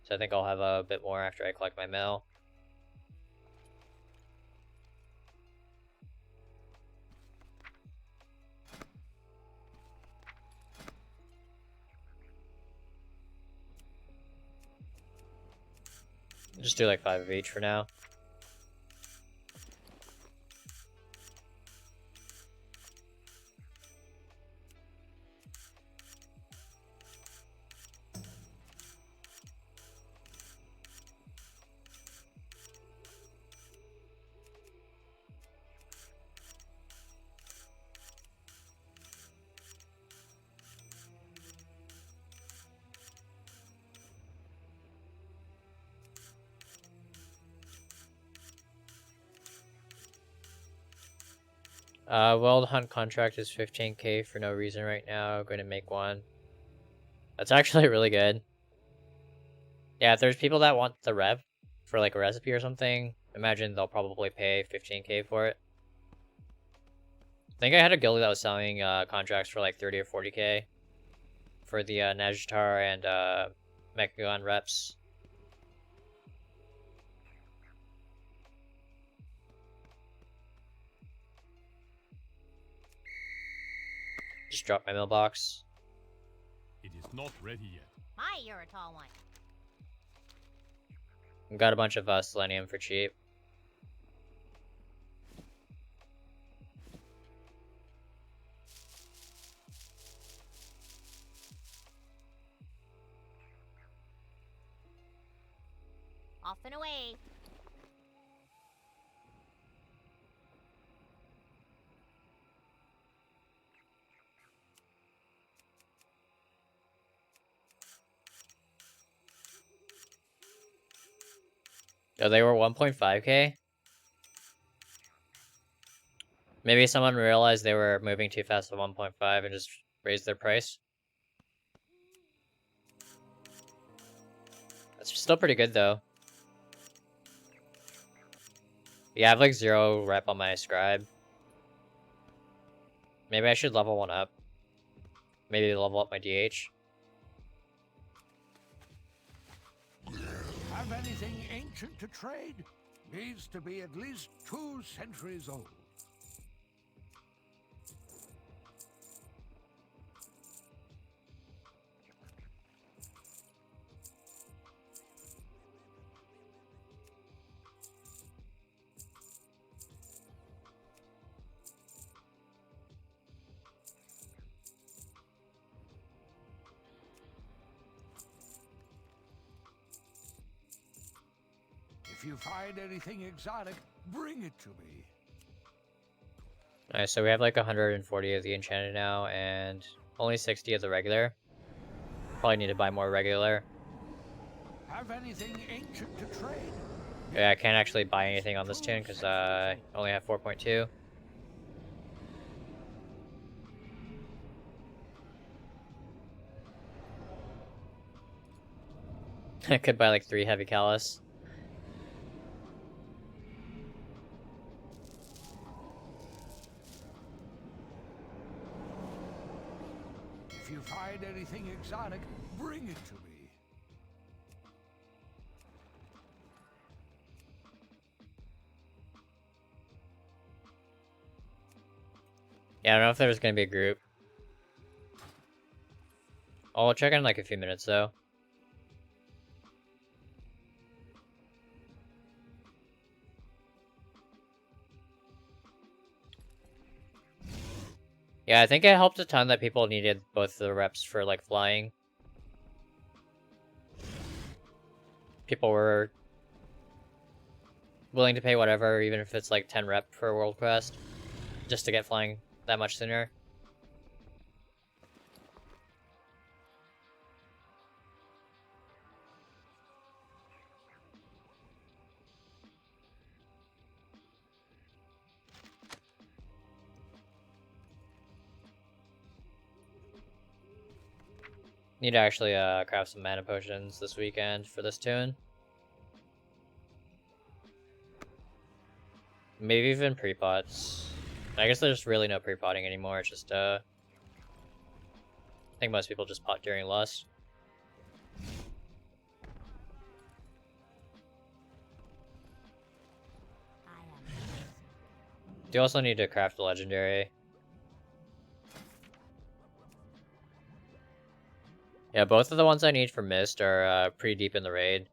So I think I'll have a bit more after I collect my mail. Just do like 5 of each for now. Well, the hunt contract is 15k for no reason right now. Going to make one. That's actually really good. Yeah, if there's people that want the rep for like a recipe or something, imagine they'll probably pay 15k for it. I think I had a guild that was selling contracts for like 30 or 40k for the Najtar and Mechagon reps. Just drop my mailbox. It is not ready yet. My, you're a tall one. Got a bunch of selenium for cheap. Off and away. Oh, they were 1.5k? Maybe someone realized they were moving too fast to 1.5 and just raised their price. That's still pretty good though. Yeah, I have like 0 rep on my scribe. Maybe I should level 1 up. Maybe level up my DH. Have anything ancient to trade? Needs to be at least 2 centuries old. If you find anything exotic, bring it to me. Alright, so we have like 140 of the enchanted now, and only 60 of the regular. Probably need to buy more regular. Have anything ancient to trade? Yeah, I can't actually buy anything on this tune because I only have 4.2. I could buy like 3 heavy callus. If you find anything exotic, bring it to me. Yeah, I don't know if there's gonna be a group. I'll check in like a few minutes though. Yeah, I think it helped a ton that people needed both the reps for like flying. People were willing to pay whatever, even if it's like 10 rep for World Quest, just to get flying that much sooner. Need to actually craft some mana potions this weekend for this tune. Maybe even pre-pots. I guess there's really no pre-potting anymore. It's just I think most people just pot during Lust. Do also need to craft a legendary. Yeah, both of the ones I need for Mist are pretty deep in the raid.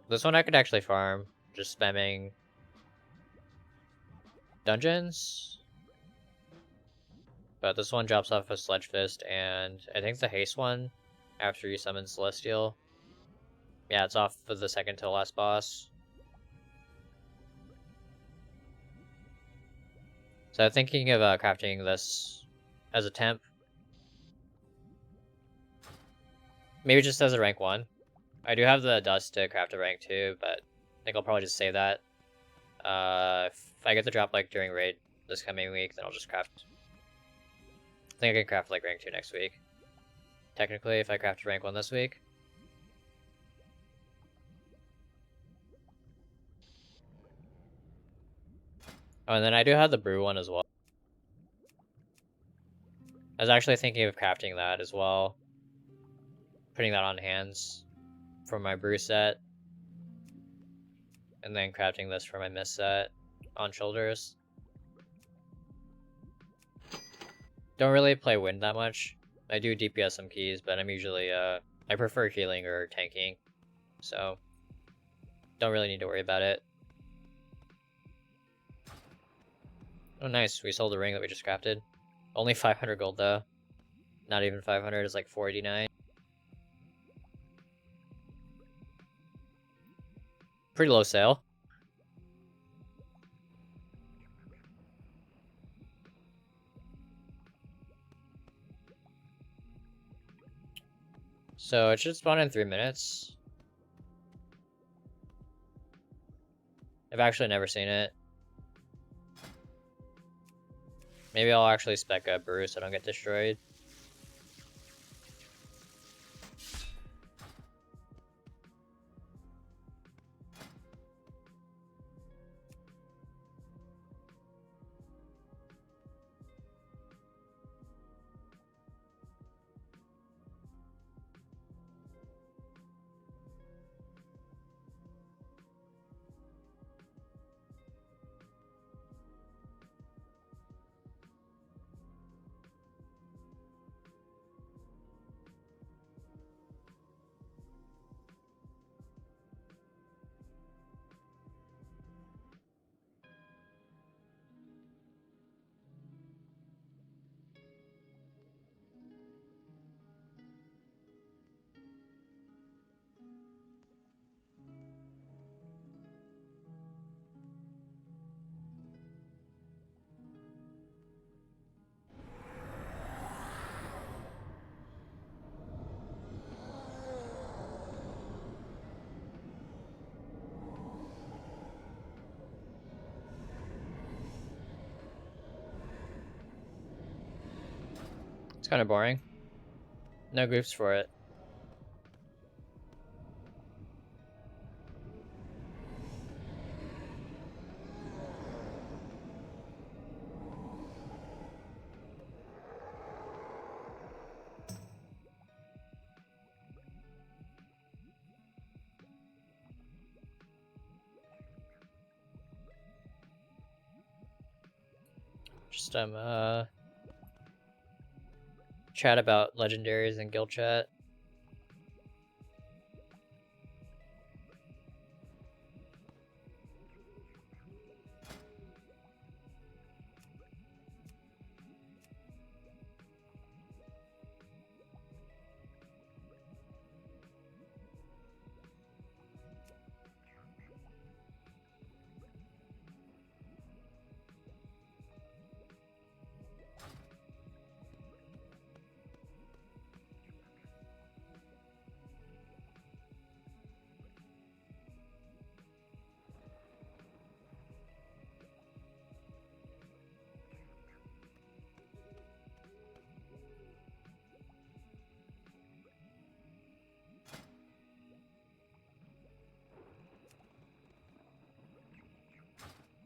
This one I could actually farm, just spamming dungeons. But this one drops off a Sledge Fist, and I think the haste one, after you summon Celestial. Yeah, it's off for the second to last boss. So I'm thinking of crafting this as a temp. Maybe just as a rank 1. I do have the dust to craft a rank 2, but I think I'll probably just save that. If I get the drop like during raid this coming week, then I'll just craft. I think I can craft like rank 2 next week. Technically, if I craft rank 1 this week. Oh, and then I do have the brew one as well. I was actually thinking of crafting that as well. Putting that on hands for my brew set. And then crafting this for my mist set on shoulders. Don't really play wind that much. I do DPS some keys, but I'm usually, I prefer healing or tanking. So, don't really need to worry about it. Oh nice, we sold the ring that we just crafted. Only 500 gold though. Not even 500, it's like 489. Pretty low sale. So it should spawn in 3 minutes. I've actually never seen it. Maybe I'll actually spec a brew so I don't get destroyed. It's kind of boring. No groups for it. Just chat about legendaries in guild chat.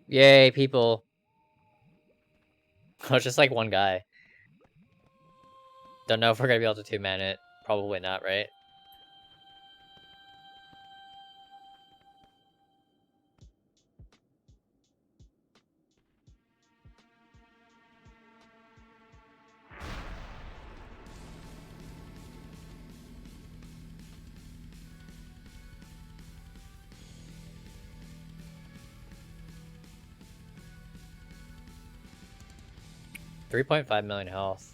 Yay, people. Oh, it's just like one guy. Don't know if we're gonna be able to two-man it. Probably not, right? $3.5 million health.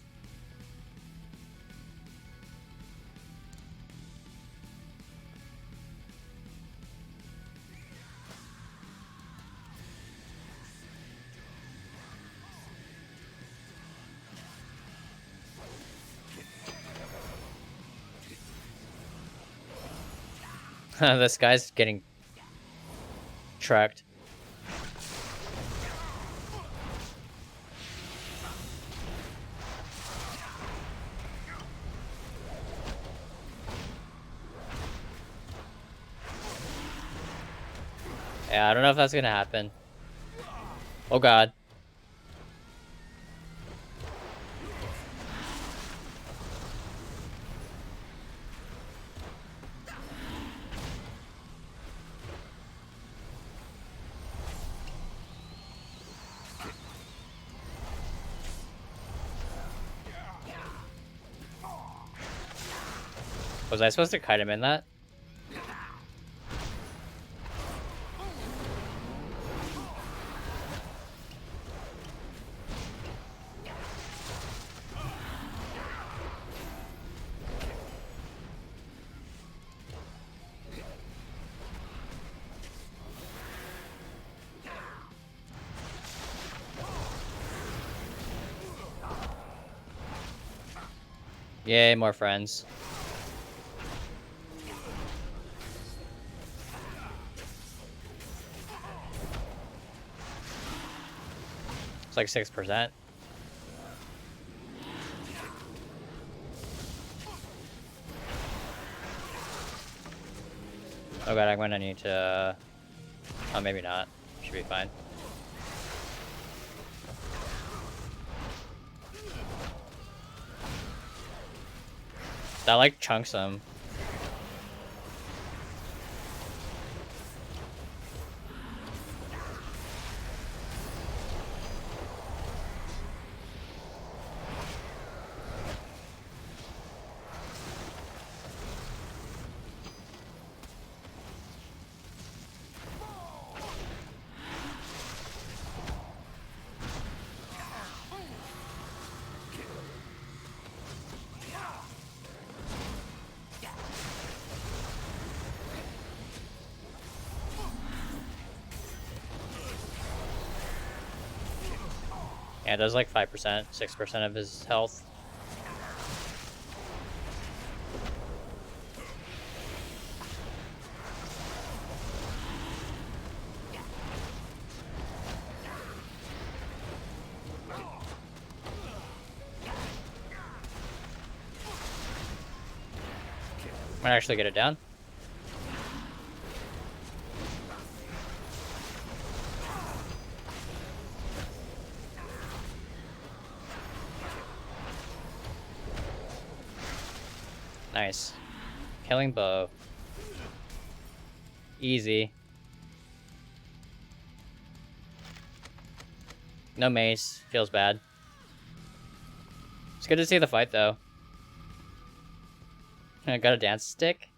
This guy's getting tracked. Yeah, I don't know if that's gonna happen. Oh god. Was I supposed to kite him in that? Yay, more friends. It's like 6%. Oh god, I'm gonna need to... Oh, maybe not. Should be fine. That like chunks him. Yeah, it does like 5%, 6% of his health. Might actually get it down. Nice. Killing bow. Easy. No mace. Feels bad. It's good to see the fight though. I got a dance stick.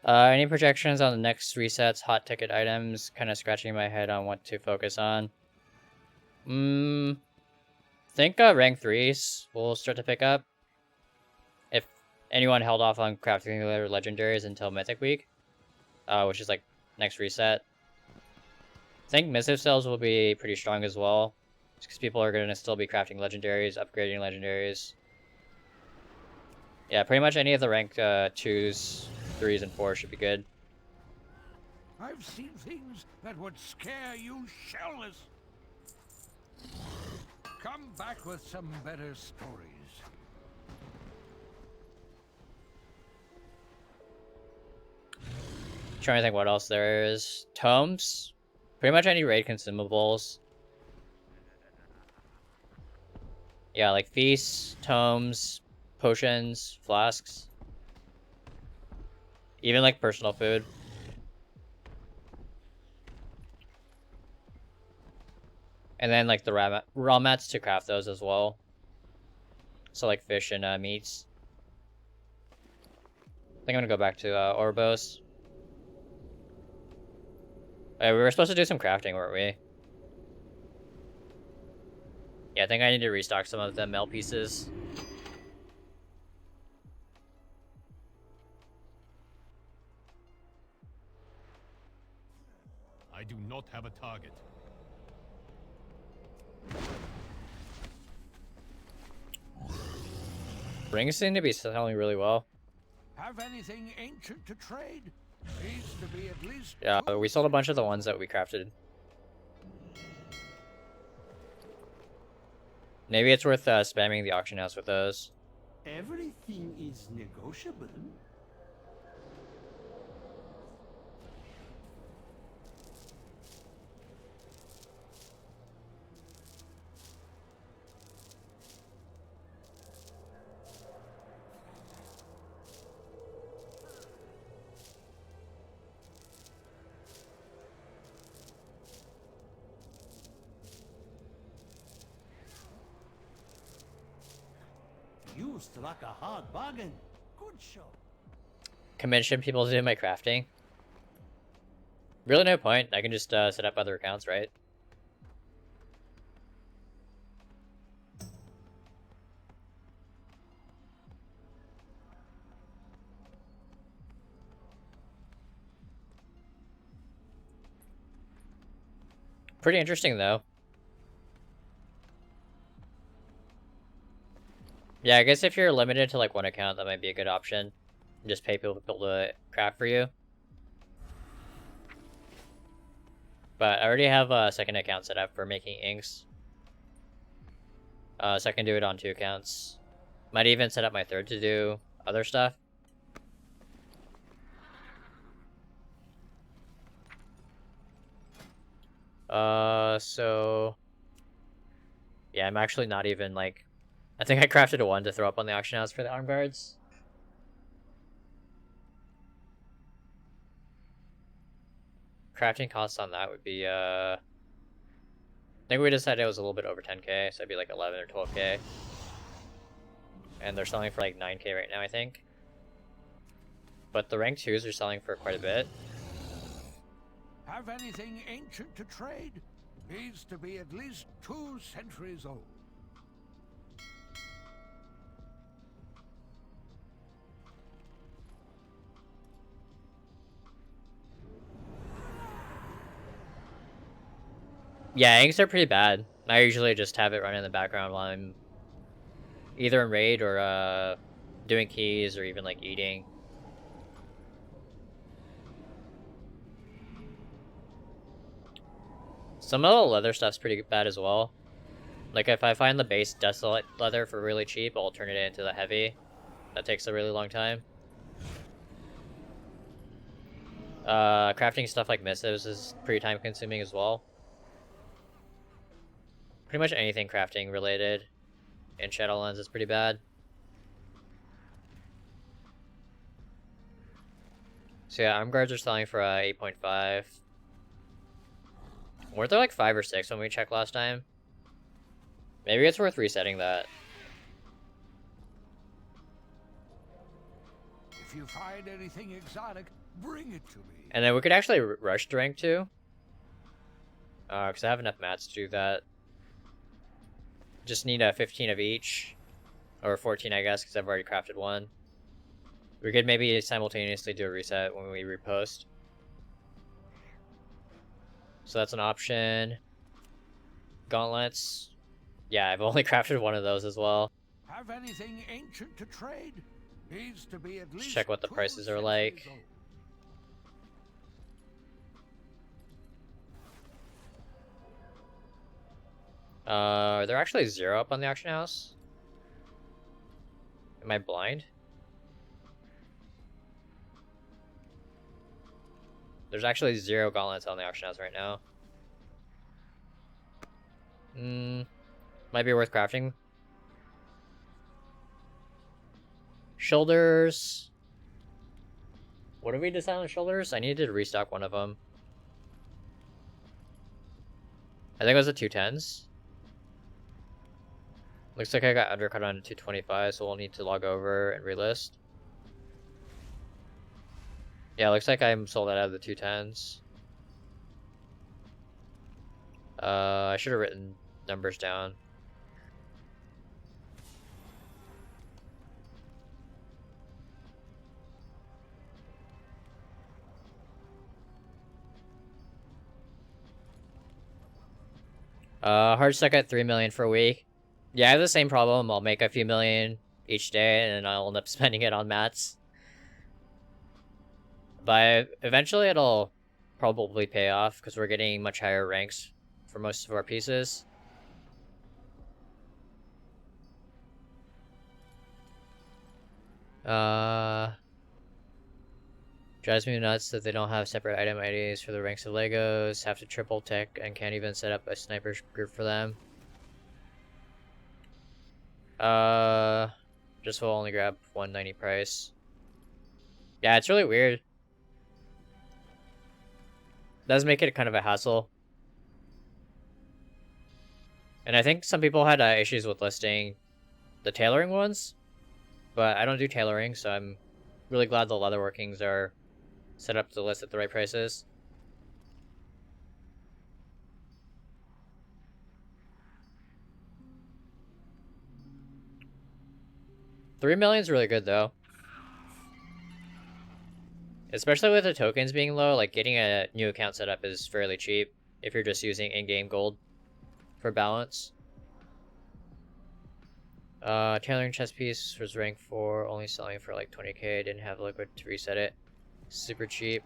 Any projections on the next resets, hot ticket items? Kind of scratching my head on what to focus on. Think rank 3s will start to pick up. If anyone held off on crafting their legendaries until Mythic Week, which is like next reset. I think missive cells will be pretty strong as well, just because people are going to still be crafting legendaries, upgrading legendaries. Yeah, pretty much any of the rank 2s, 3s, and 4s should be good. I've seen things that would scare you shellless. Come back with some better stories. Trying to think what else there is. Tomes. Pretty much any raid consumables. Yeah, like feasts, tomes, potions, flasks. Even like personal food. And then like the raw mats to craft those as well. So like fish and meats. I think I'm gonna go back to Orbos. We were supposed to do some crafting, weren't we? Yeah, I think I need to restock some of the mail pieces. I do not have a target. Rings seem to be selling really well. Have anything ancient to trade? Needs to be at least Yeah, we sold a bunch of the ones that we crafted. Maybe it's worth spamming the auction house with those. Everything is negotiable. You struck a hard bargain. Good show. Commission people to do my crafting. Really no point. I can just set up other accounts, right? Pretty interesting though. Yeah, I guess if you're limited to like one account, that might be a good option. Just pay people to craft for you. But I already have a second account set up for making inks. So I can do it on 2 accounts. Might even set up my third to do other stuff. So... yeah, I'm actually not even like... I think I crafted a 1 to throw up on the auction house for the arm guards. Crafting costs on that would be, I think we decided it was a little bit over 10k, so it'd be like 11 or 12k. And they're selling for like 9k right now, I think. But the rank 2s are selling for quite a bit. Have anything ancient to trade? Needs to be at least 2 centuries old. Yeah, inks are pretty bad. I usually just have it run in the background while I'm either in raid or doing keys or even like eating. Some of the leather stuff's pretty bad as well. Like if I find the base desolate leather for really cheap, I'll turn it into the heavy. That takes a really long time. Crafting stuff like missives is pretty time consuming as well. Pretty much anything crafting related in Shadowlands is pretty bad. So yeah, arm guards are selling for 8.5. Weren't there like 5 or 6 when we checked last time? Maybe it's worth resetting that. If you find anything exotic, bring it to me. And then we could actually rush to rank 2. Because I have enough mats to do that. Just need 15 of each. Or 14, I guess, because I've already crafted 1. We could maybe simultaneously do a reset when we repost. So that's an option. Gauntlets. Yeah, I've only crafted 1 of those as well. Have anything ancient to trade? Needs to be at least Check what the 2 prices are like. centuries old. Are there actually 0 up on the auction house? Am I blind? There's actually 0 gauntlets on the auction house right now. Might be worth crafting. Shoulders. What did we decide on shoulders? I needed to restock one of them. I think it was the 210s. Looks like I got undercut on a 225, so we'll need to log over and relist. Yeah, looks like I'm sold out of the 210s. I should have written numbers down. Hard stuck at 3 million for a week. Yeah, I have the same problem. I'll make a few million each day, and then I'll end up spending it on mats. But eventually it'll probably pay off, because we're getting much higher ranks for most of our pieces. Drives me nuts that they don't have separate item IDs for the ranks of Legos, have to triple tech, and can't even set up a sniper group for them. Just will only grab 190 price. Yeah, it's really weird. Does make it kind of a hassle. And I think some people had issues with listing the tailoring ones, but I don't do tailoring, so I'm really glad the leatherworkings are set up to list at the right prices. $3 million is really good though. Especially with the tokens being low, like getting a new account set up is fairly cheap if you're just using in-game gold for balance. Tailoring chest piece was rank 4, only selling for like 20k, didn't have liquid to reset it. Super cheap.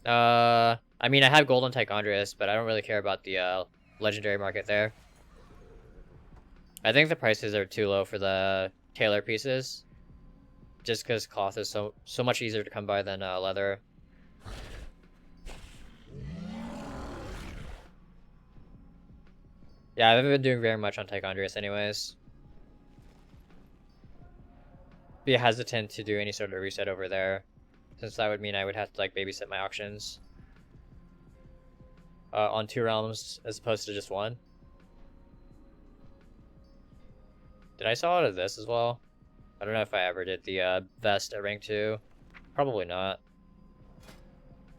I mean, I have gold on Tichondrius, but I don't really care about the legendary market there. I think the prices are too low for the tailor pieces, just because cloth is so much easier to come by than leather. Yeah, I haven't been doing very much on Tichondrius anyways. Be hesitant to do any sort of reset over there, since that would mean I would have to like babysit my auctions on 2 realms as opposed to just 1. Did I sell out of this as well? I don't know if I ever did the vest at rank 2. Probably not.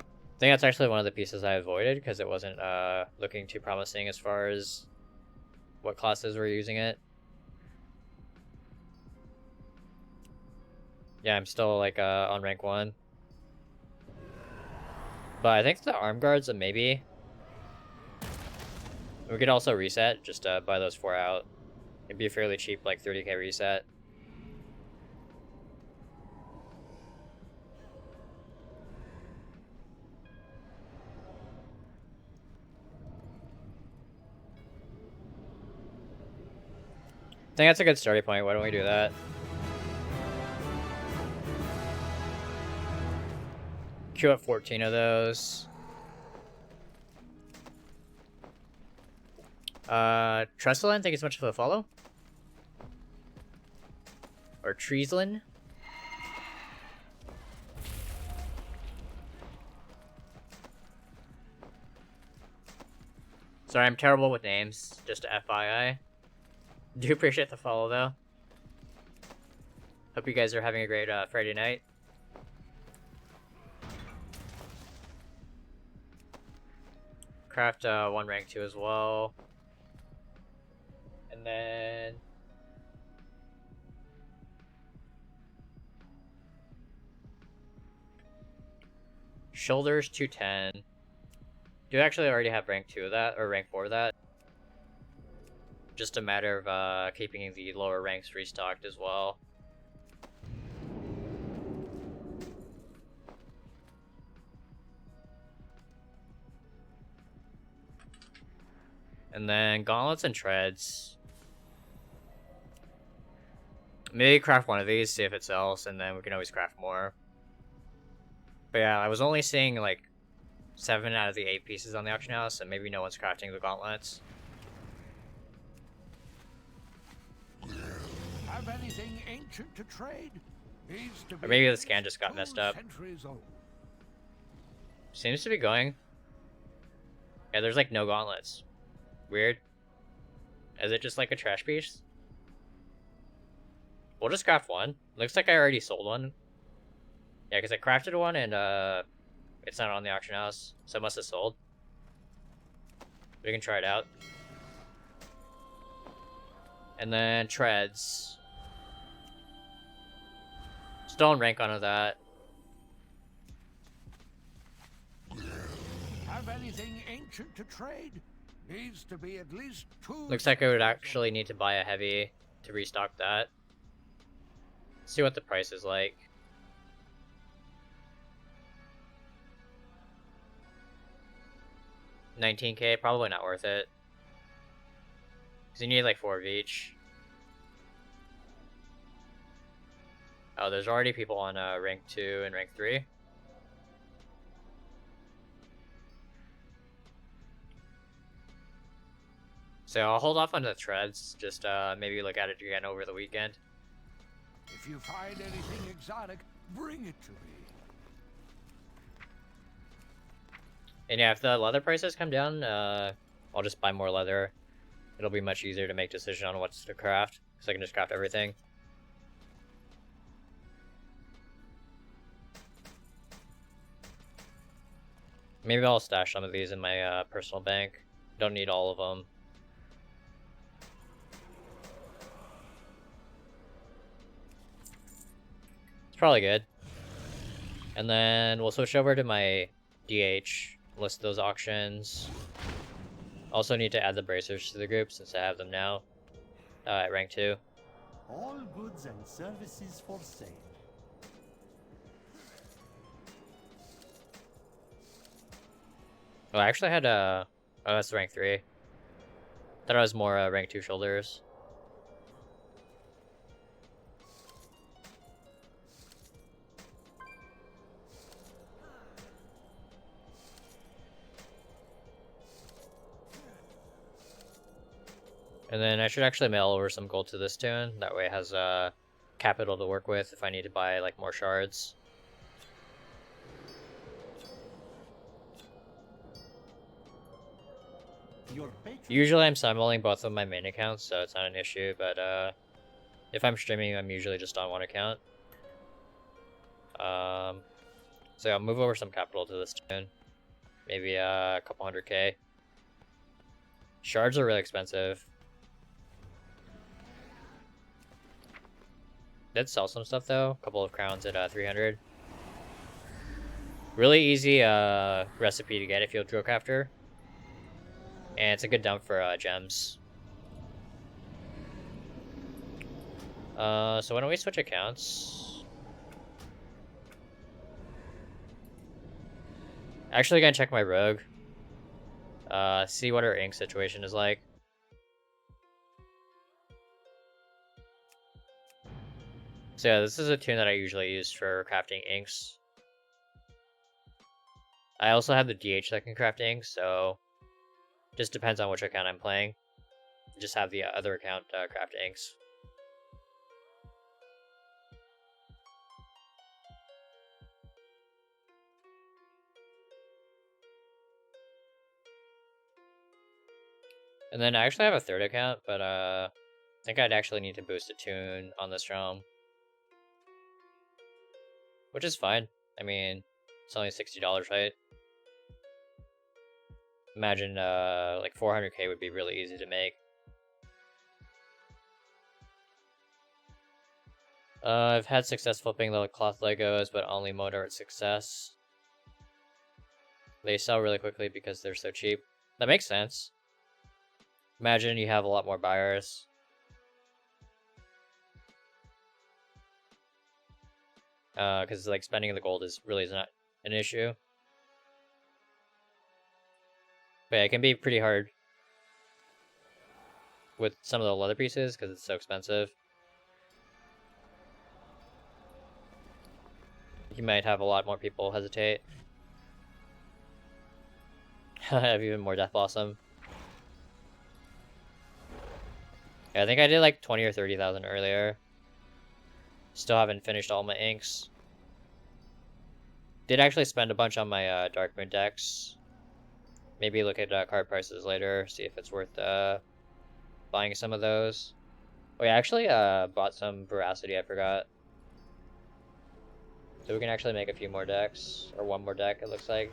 I think that's actually one of the pieces I avoided because it wasn't looking too promising as far as what classes were using it. Yeah, I'm still like on rank 1. But I think the arm guard's a maybe. We could also reset, just buy those 4 out. It'd be a fairly cheap, like 30k reset. I think that's a good starting point. Why don't we do that? Queue up 14 of those. Tresseline, thank you so much for the follow. Or Treeslin. Sorry, I'm terrible with names, just FYI. Do appreciate the follow though. Hope you guys are having a great Friday night. Craft 1 rank 2 as well. And then shoulders 210. Do actually already have rank 2 of that, or rank 4 of that. Just a matter of keeping the lower ranks restocked as well. And then gauntlets and treads. Maybe craft one of these, see if it sells, and then we can always craft more. But yeah, I was only seeing like 7 out of the 8 pieces on the auction house, so maybe no one's crafting the gauntlets. Have anything ancient to trade? Needs to be Or maybe the at scan least just got 2 messed up. centuries old. Seems to be going. Yeah, there's like no gauntlets. Weird. Is it just like a trash piece? We'll just craft one. Looks like I already sold one. Yeah, because I crafted one and it's not on the auction house, so it must have sold. We can try it out. And then treads. Still on rank on that. Have anything ancient to trade? Needs to be at least 2 Looks like I would centuries actually need to buy a heavy to restock that. See what the price is like. $19K, probably not worth it. Because you need like 4 of each. Oh, there's already people on rank 2 and rank 3. So I'll hold off on the threads, just maybe look at it again over the weekend. If you find anything exotic, bring it to me. And yeah, if the leather prices come down, I'll just buy more leather. It'll be much easier to make decision on what's to craft, because I can just craft everything. Maybe I'll stash some of these in my personal bank. Don't need all of them. It's probably good. And then we'll switch over to my DH, list those auctions. Also need to add the bracers to the group since I have them now at rank 2. All goods and services for sale. Oh, I actually had oh, that's rank 3. Thought I was more rank 2 shoulders. And then I should actually mail over some gold to this tune. That way it has capital to work with if I need to buy like more shards. Usually I'm simultaneing both of my main accounts, so it's not an issue, but if I'm streaming, I'm usually just on one account. So I'll move over some capital to this tune. Maybe a couple 100K. Shards are really expensive. Did sell some stuff though, a couple of crowns at 300. Really easy recipe to get if you're a drill crafter. And it's a good dump for gems. So why don't we switch accounts? Actually gonna check my rogue. See what her ink situation is like. So yeah, this is a tune that I usually use for crafting inks. I also have the DH that can craft inks, so just depends on which account I'm playing. Just have the other account craft inks. And then I actually have a third account, but I think I'd actually need to boost a tune on this realm. Which is fine. I mean, it's only $60, right? Imagine like 400K would be really easy to make. I've had success flipping the cloth Legos, but only moderate success. They sell really quickly because they're so cheap. That makes sense. Imagine you have a lot more buyers. Because like spending the gold is really not an issue. But yeah, it can be pretty hard with some of the leather pieces because it's so expensive. he might have a lot more people hesitate. Have even more Death Blossom. Yeah, I think I did like 20 or 30,000 earlier. Still haven't finished all my inks. Did actually spend a bunch on my Dark Moon decks. Maybe look at card prices later, see if it's worth buying some of those. Oh yeah, I actually bought some Veracity, I forgot. So we can actually make a few more decks, or one more deck it looks like.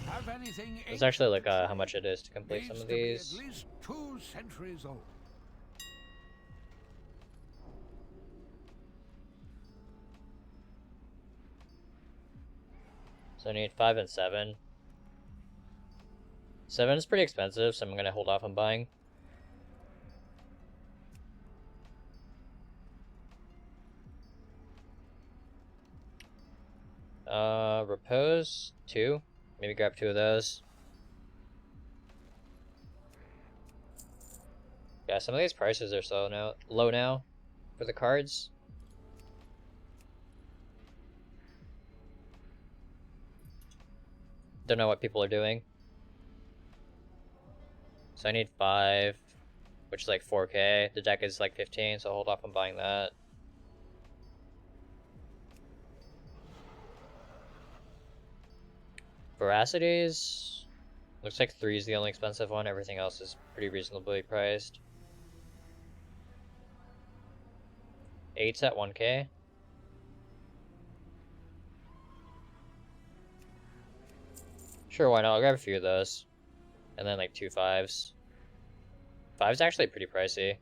Have anything Let's actually look ancient to how much trade. it is to complete some Needs of to be these. At least 2 centuries old. So I need 5 and 7. 7 is pretty expensive, so I'm gonna hold off on buying. Repose 2. Maybe grab 2 of those. Yeah, some of these prices are low now for the cards. Don't know what people are doing. So I need 5, which is like 4k. The deck is like 15, so I'll hold off on buying that. Veracities. Looks like 3 is the only expensive one. Everything else is pretty reasonably priced. 8's at 1k. Sure, why not? I'll grab a few of those. And then like 2 5s. 5's actually pretty pricey. I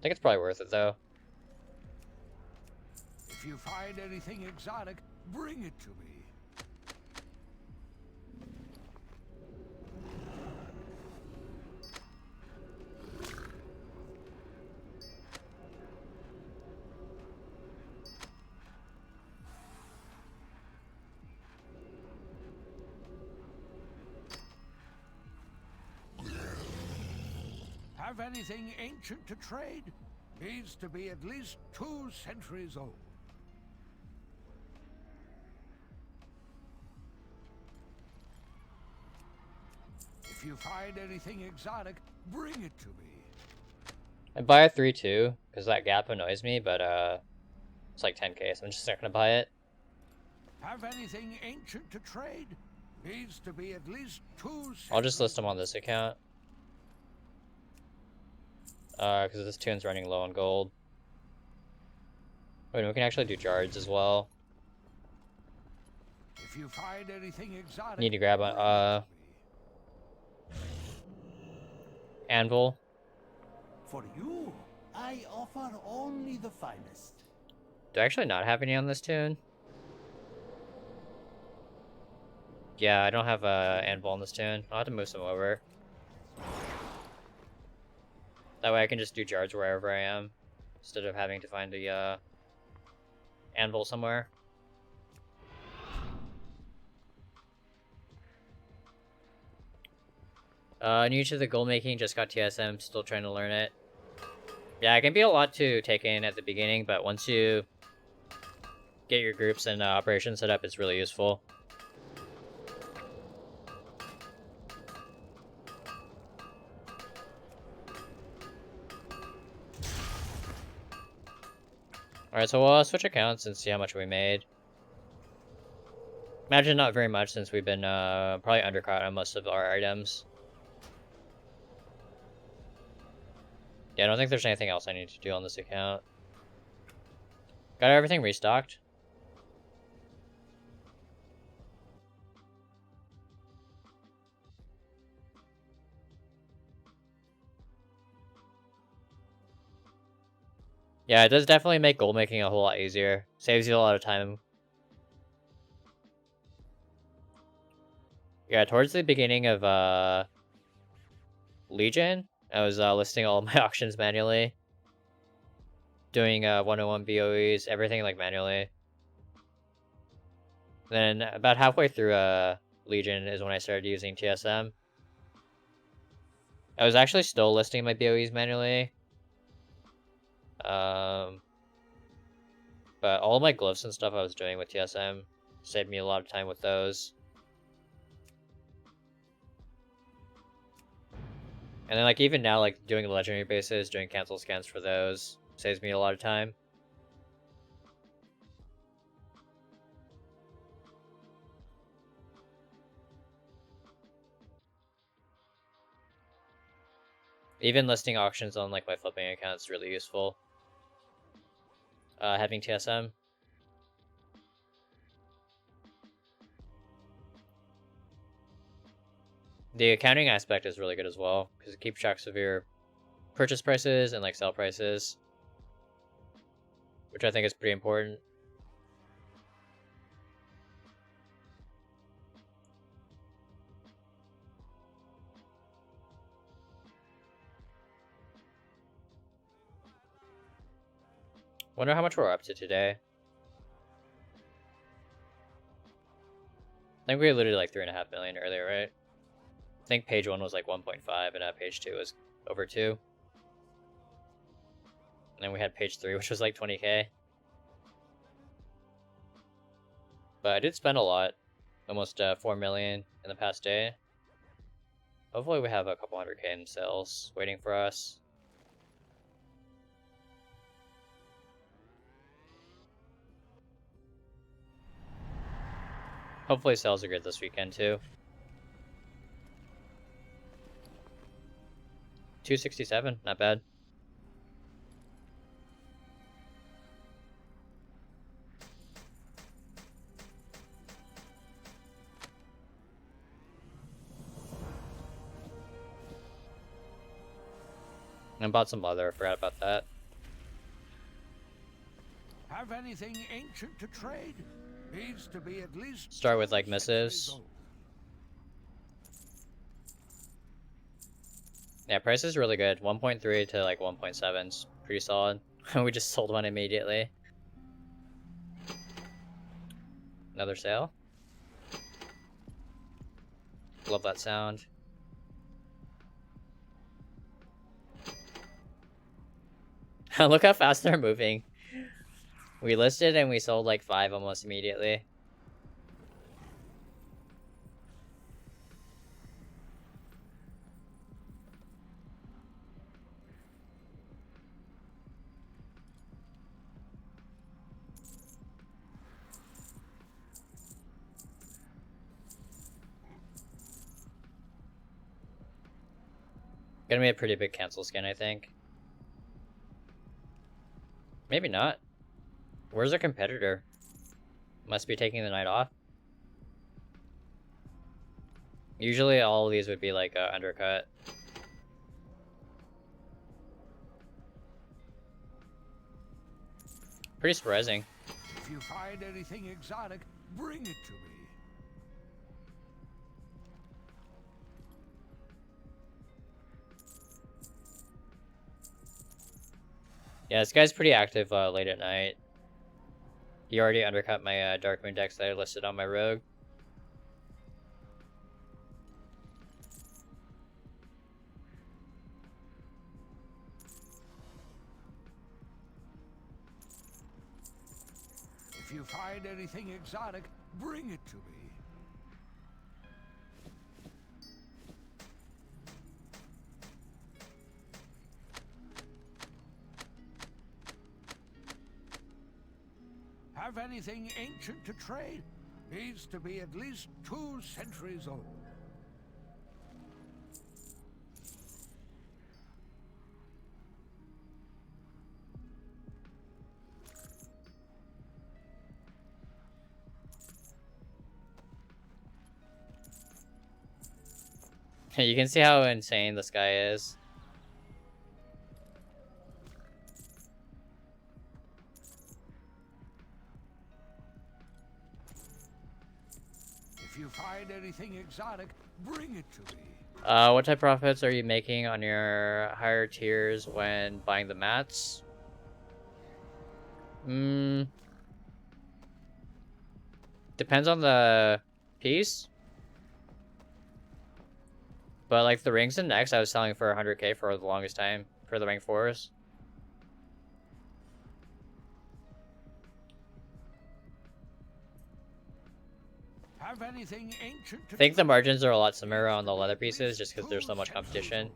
think it's probably worth it though. If you find anything exotic, bring it to me. Have anything ancient to trade? Needs to be at least 2 centuries old. If you find anything exotic, bring it to me. I'd buy a 3-2, because that gap annoys me, but it's like 10k, so I'm just not gonna buy it. Have anything ancient to trade? Needs to be at least 2 centuries. I'll just list them on this account. Because this tune's running low on gold. Wait, we can actually do Jards as well. If you find anything exotic, Need to grab a Anvil. For you, I offer only the finest. Do I actually not have any on this tune? Yeah, I don't have a Anvil on this tune. I'll have to move some over. That way I can just do Jards wherever I am, instead of having to find the Anvil somewhere. New to the gold making, just got TSM, still trying to learn it. Yeah, it can be a lot to take in at the beginning, but once you get your groups and operations set up, it's really useful. Alright, so we'll switch accounts and see how much we made. Imagine not very much since we've been probably undercut on most of our items. Yeah, I don't think there's anything else I need to do on this account. Got everything restocked. Yeah, it does definitely make gold making a whole lot easier. Saves you a lot of time. Yeah, towards the beginning of Legion, I was listing all my auctions manually, doing 101 BOEs, everything like manually. Then about halfway through Legion is when I started using TSM. I was actually still listing my BOEs manually. But all my glyphs and stuff I was doing with TSM saved me a lot of time with those. And then like even now, like doing legendary bases, doing cancel scans for those saves me a lot of time. Even listing auctions on like my flipping account is really useful. Having TSM. The accounting aspect is really good as well, because it keeps tracks of your purchase prices and like sell prices, which I think is pretty important. Wonder how much we're up to today. I think we were literally like 3.5 million earlier, right? I think page 1 was like 1.5 and page 2 was over 2. And then we had page 3, which was like 20k. But I did spend a lot. Almost 4 million in the past day. Hopefully we have a couple 100k in sales waiting for us. Hopefully sales are good this weekend too. 267, not bad. I bought some leather, I forgot about that. Have anything ancient to trade? Needs to be at least Start with like missives. Yeah, price is really good. 1.3 to like 1.7 is pretty solid. We just sold one immediately. Another sale. Love that sound. Look how fast they're moving. We listed and we sold like 5 almost immediately. Gonna be a pretty big cancel scan, I think. Maybe not. Where's our competitor? Must be taking the night off. Usually all of these would be like undercut. Pretty surprising. If you find anything exotic, bring it to me. Yeah, this guy's pretty active late at night. He already undercut my Dark Moon decks that I listed on my Rogue. If you find anything exotic, bring it to me. Have anything ancient to trade? Needs to be at least 2 centuries old. You can see how insane this guy is. If you find find anything exotic, bring it to me. What type of profits are you making on your higher tiers when buying the mats? Depends on the piece. But like the rings and necks I was selling for 100k for the longest time for the rank 4s. Have anything ancient I think the margins are a lot similar on the leather pieces just because there's so much competition.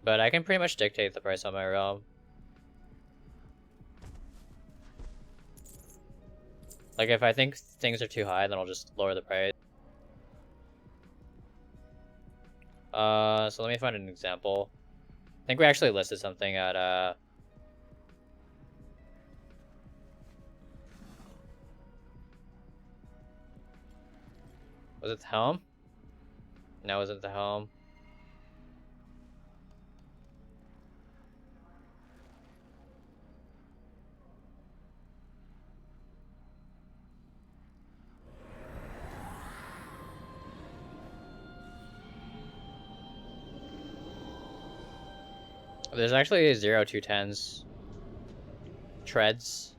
But I can pretty much dictate the price on my realm. Like if I think things are too high, then I'll just lower the price. So let me find an example. I think we actually listed something at was it the helm? No, it wasn't the helm. There's actually 0-210s. Treads.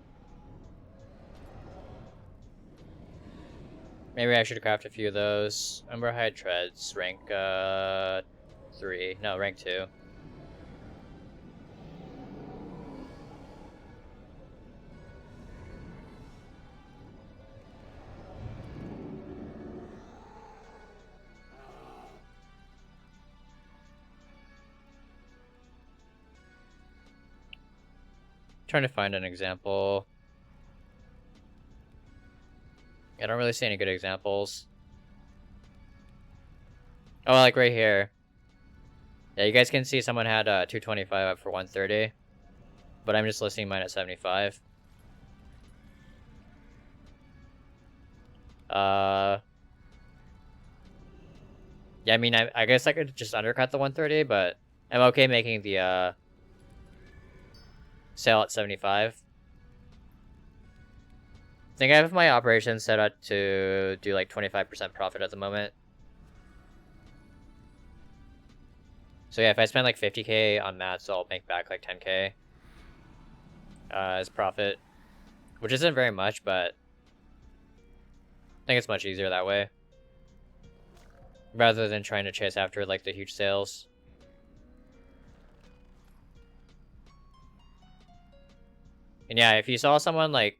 Maybe I should craft a few of those. Ember Hide Treads, rank 3. No, rank 2. Trying to find an example. I don't really see any good examples. Oh, like right here. Yeah, you guys can see someone had 225 up for 130. But I'm just listing mine at 75. Yeah, I mean, I guess I could just undercut the 130, but I'm okay making the sale at 75. I think I have my operations set up to do like 25% profit at the moment. So yeah, if I spend like 50k on mats, I'll make back like 10k as profit, which isn't very much, but I think it's much easier that way rather than trying to chase after like the huge sales. And yeah, if you saw someone like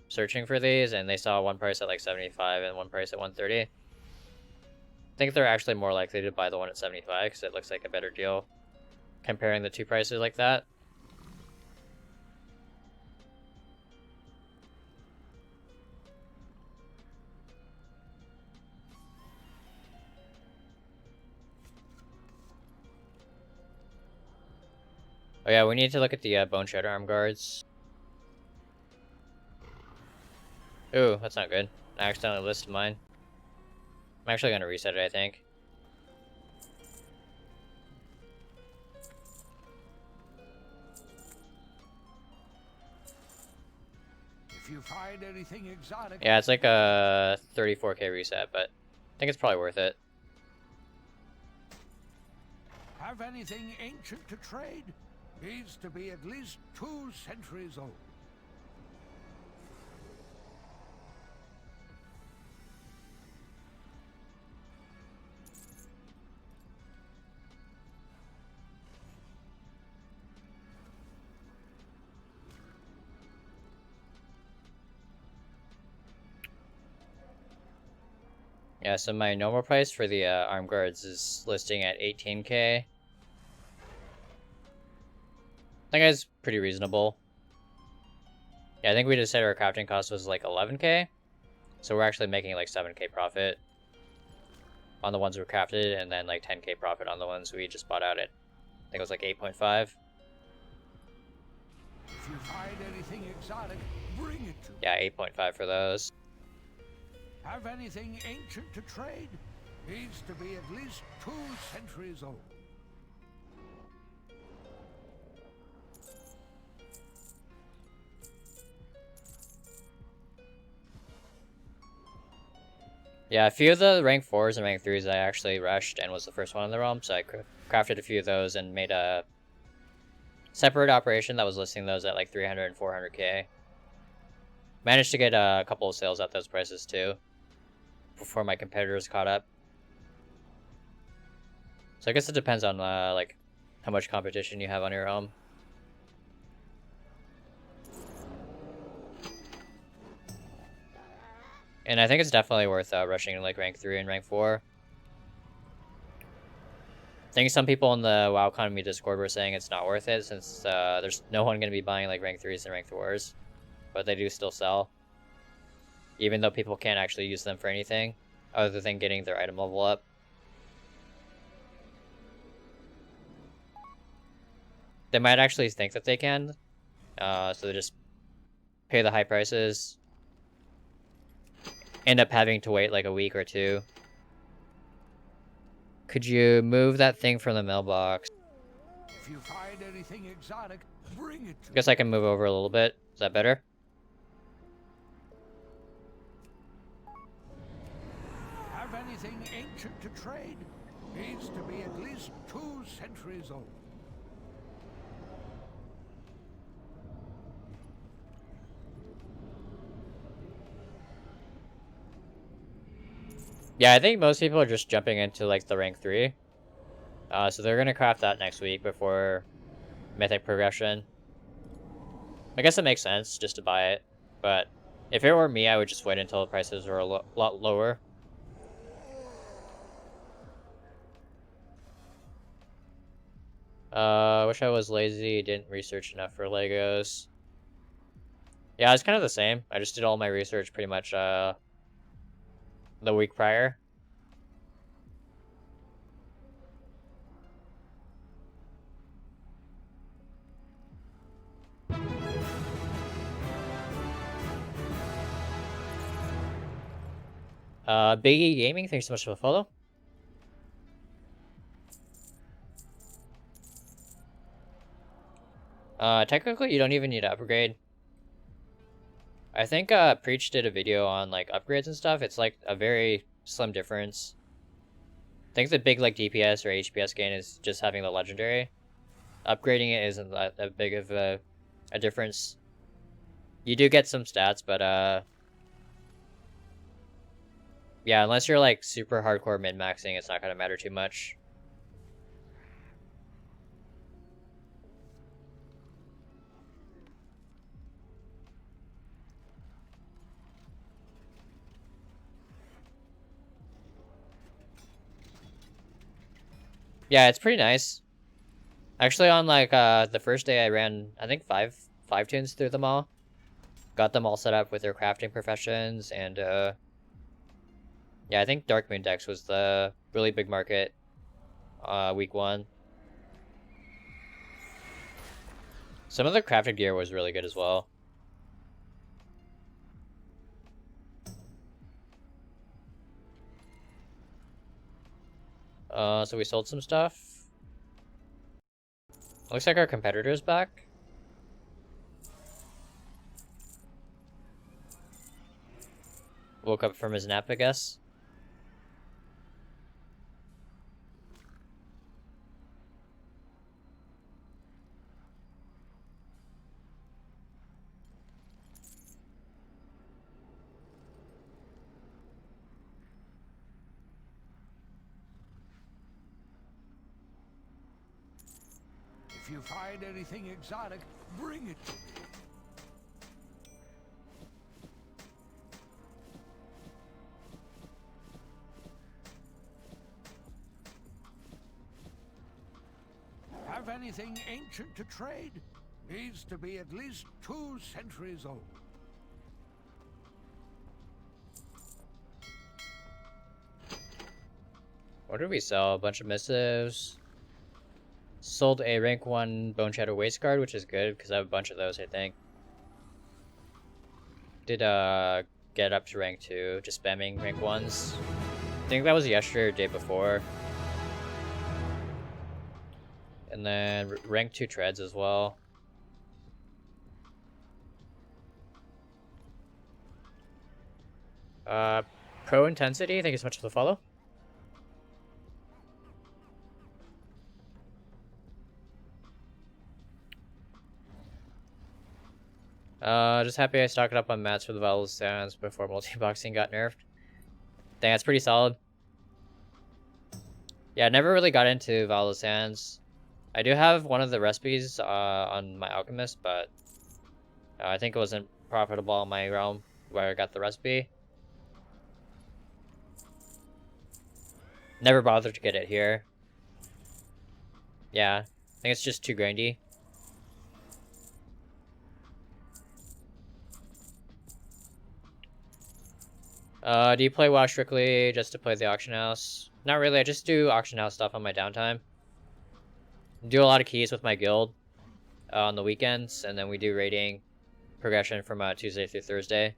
searching for these and they saw one price at like 75 and one price at 130, I think they're actually more likely to buy the one at 75 because it looks like a better deal comparing the two prices like that. Oh yeah, we need to look at the bone shredder arm guards. Ooh, that's not good. I accidentally listed mine. I'm actually gonna reset it, I think. If you find anything exotic, Yeah, it's like a 34k reset, but I think it's probably worth it. have anything ancient to trade, needs to be at least 2 centuries old. Yeah, so my normal price for the arm guards is listing at 18k. I think that's pretty reasonable. Yeah, I think we just said our crafting cost was like 11k. So we're actually making like 7k profit on the ones we crafted, and then like 10k profit on the ones we just bought out at, I think it was like 8.5. If you find anything exotic, bring it to me. Yeah, 8.5 for those. Have anything ancient to trade, needs to be at least 2 centuries old. Yeah, a few of the rank 4s and rank 3s I actually rushed and was the first one in the realm, so I crafted a few of those and made a separate operation that was listing those at like 300 and 400k. Managed to get a couple of sales at those prices too, before my competitors caught up. So I guess it depends on like how much competition you have on your realm. And I think it's definitely worth rushing like rank 3 and rank 4. I think some people in the WoW economy Discord were saying it's not worth it since there's no one going to be buying like rank 3s and rank 4s. But they do still sell. Even though people can't actually use them for anything other than getting their item level up. They might actually think that they can. So they just pay the high prices. End up having to wait like a week or two. Could you move that thing from the mailbox? If you find anything exotic, bring it to Guess I can move over a little bit. Is that better? Have anything ancient to trade? Needs to be at least 2 centuries old. Yeah, I think most people are just jumping into like the rank 3. So they're gonna craft that next week before mythic progression. I guess it makes sense just to buy it, but if it were me, I would just wait until the prices are a lot lower. Wish I was lazy, didn't research enough for Legos. Yeah, it's kind of the same. I just did all my research pretty much the week prior. Biggie Gaming, thanks so much for the follow. Technically you don't even need to upgrade. I think Preach did a video on like upgrades and stuff. It's like a very slim difference. I think the big like DPS or HPS gain is just having the legendary. Upgrading it isn't that big of a difference. You do get some stats, but yeah, unless you're like super hardcore min-maxing, it's not gonna matter too much. Yeah, it's pretty nice. Actually, on like the first day I ran, I think five tunes through them all. Got them all set up with their crafting professions, and yeah, I think Dark Moon Dex was the really big market week 1. Some of the crafted gear was really good as well. So we sold some stuff. Looks like our competitor's back. Woke up from his nap, I guess. If you find anything exotic, bring it to me. Have anything ancient to trade? Needs to be at least 2 centuries old. What did we sell? A bunch of missives. Sold a rank 1 Bone Shadow Waist Guard, which is good because I have a bunch of those, I think. Did get up to rank 2, just spamming rank 1s. I think that was yesterday or day before. And then rank 2 treads as well. Pro Intensity, thank you so much for the follow. Just happy I stocked up on mats for the Vital Sands before multi-boxing got nerfed. Dang, that's pretty solid. Yeah, I never really got into Vital Sands. I do have one of the recipes on my Alchemist, but I think it wasn't profitable in my realm where I got the recipe. Never bothered to get it here. Yeah, I think it's just too grindy. Do you play WoW strictly just to play the auction house? Not really, I just do auction house stuff on my downtime. Do a lot of keys with my guild on the weekends, and then we do raiding progression from Tuesday through Thursday.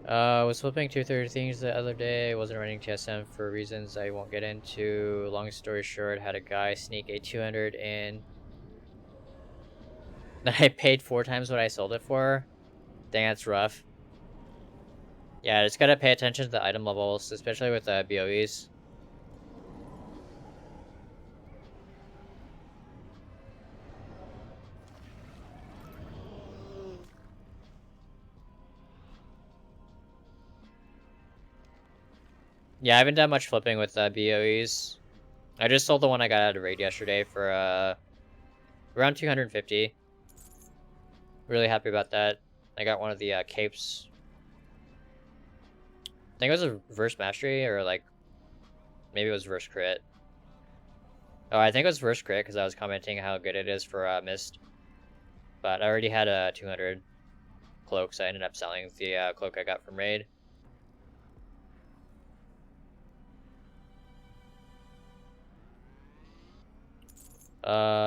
I was flipping 230 things the other day. I wasn't running TSM for reasons I won't get into. Long story short, had a guy sneak a 200 in. Then I paid 4 times what I sold it for. Dang, that's rough. Yeah, just gotta pay attention to the item levels, especially with the BOEs. Yeah, I haven't done much flipping with BOEs. I just sold the one I got out of raid yesterday for around 250. Really happy about that. I got one of the capes. I think it was a verse mastery, or like maybe it was verse crit. Oh, I think it was verse crit because I was commenting how good it is for mist. But I already had a 200 cloak, so I ended up selling the cloak I got from raid.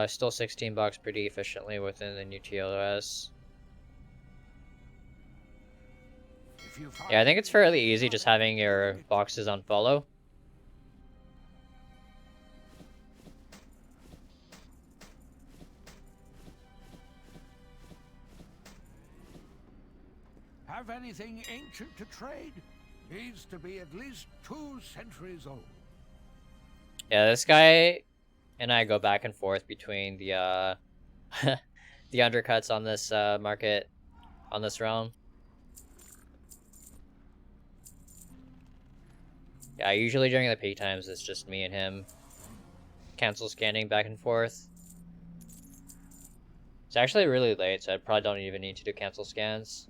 Still 16 bucks pretty efficiently within the new TLOS. Yeah, I think it's fairly easy just having your boxes on follow. Have anything ancient to trade? Needs to be at least 2 centuries old. Yeah, this guy and I go back and forth between the the undercuts on this market, on this realm. Yeah, usually during the peak times it's just me and him cancel scanning back and forth. It's actually really late, so I probably don't even need to do cancel scans.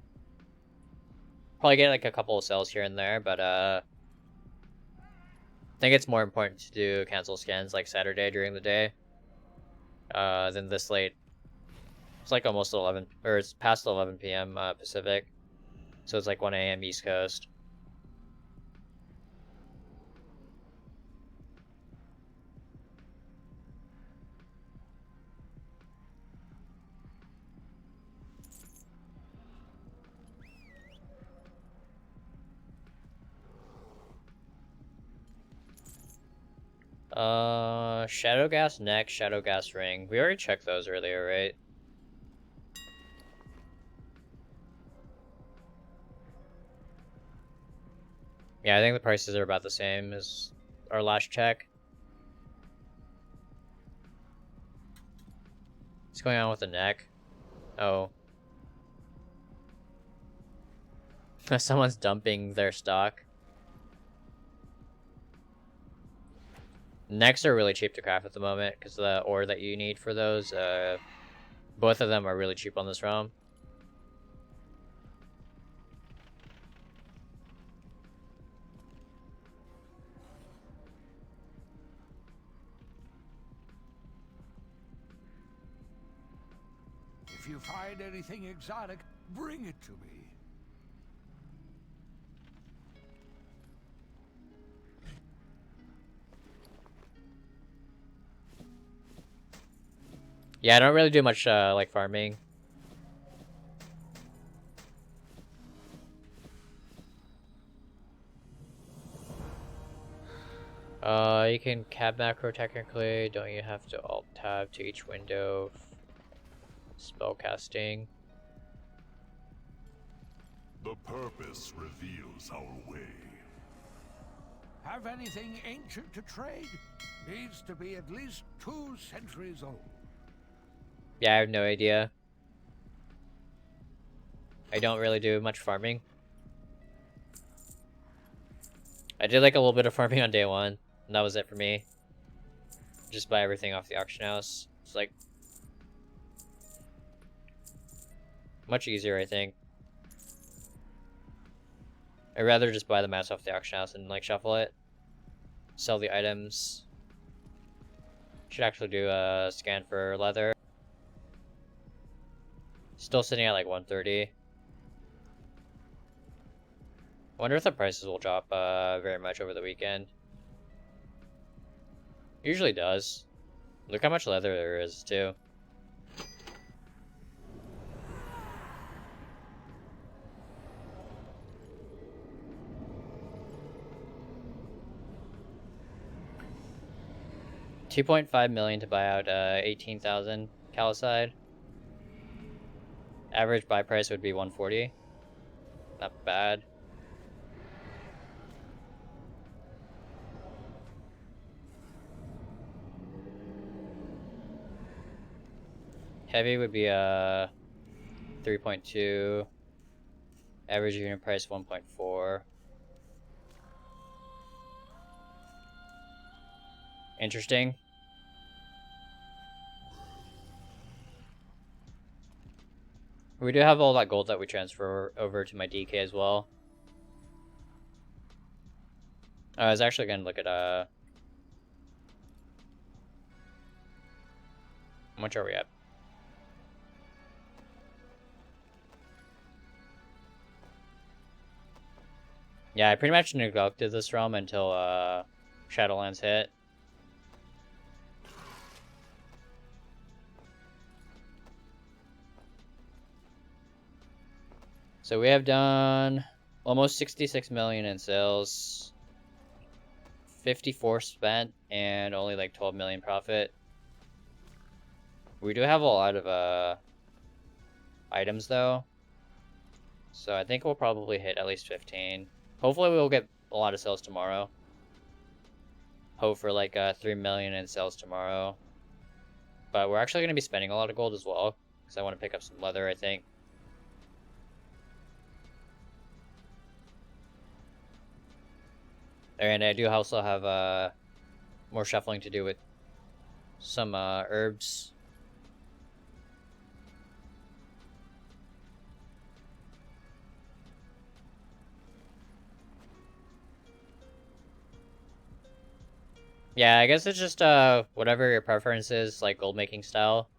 Probably get like a couple of sells here and there, but I think it's more important to do cancel scans like Saturday during the day than this late. It's like almost 11, or it's past 11 p.m. Pacific, so it's like 1 a.m. East Coast. Shadow Gas neck, Shadow Gas ring. We already checked those earlier, right? Yeah, I think the prices are about the same as our last check. What's going on with the neck? Oh. Someone's dumping their stock. Necks are really cheap to craft at the moment because the ore that you need for those, both of them are really cheap on this realm. If you find anything exotic, bring it to me. Yeah, I don't really do much like farming. You can cab macro technically. Don't you have to alt tab to each window? Spellcasting. The purpose reveals our way. Have anything ancient to trade? Needs to be at least 2 centuries old. Yeah, I have no idea. I don't really do much farming. I did like a little bit of farming on day 1, and that was it for me. Just buy everything off the auction house. It's like much easier, I think. I'd rather just buy the mats off the auction house and like shuffle it. Sell the items. Should actually do a scan for leather. Still sitting at like 130. Wonder if the prices will drop very much over the weekend. Usually does. Look how much leather there is too. $2.5 million to buy out 18,000 Caliside. Average buy price would be 140. Not bad. Heavy would be 3.2. Average unit price 1.4. Interesting. We do have all that gold that we transfer over to my DK as well. I was actually going to look at how much are we at? Yeah, I pretty much neglected this realm until Shadowlands hit. So we have done almost 66 million in sales, 54 spent, and only like 12 million profit. We do have a lot of items though, so I think we'll probably hit at least 15. Hopefully we'll get a lot of sales tomorrow. Hope for like 3 million in sales tomorrow. But we're actually going to be spending a lot of gold as well, because I want to pick up some leather, I think. And I do also have more shuffling to do with some herbs. Yeah, I guess it's just whatever your preference is, like gold making style.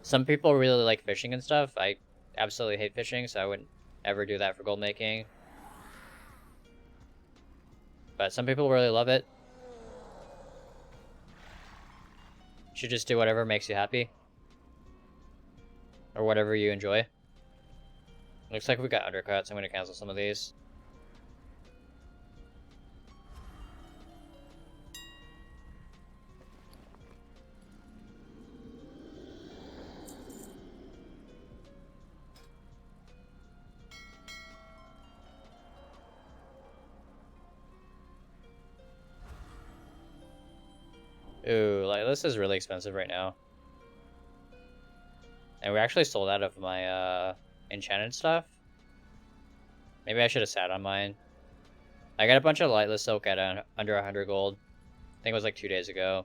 Some people really like fishing and stuff. I absolutely hate fishing, so I wouldn't ever do that for gold making. But some people really love it. Should just do whatever makes you happy. Or whatever you enjoy. Looks like we got undercuts. I'm going to cancel some of these. Ooh, like this is really expensive right now. And we actually sold out of my enchanted stuff. Maybe I should have sat on mine. I got a bunch of lightless silk at under 100 gold. I think it was like 2 days ago.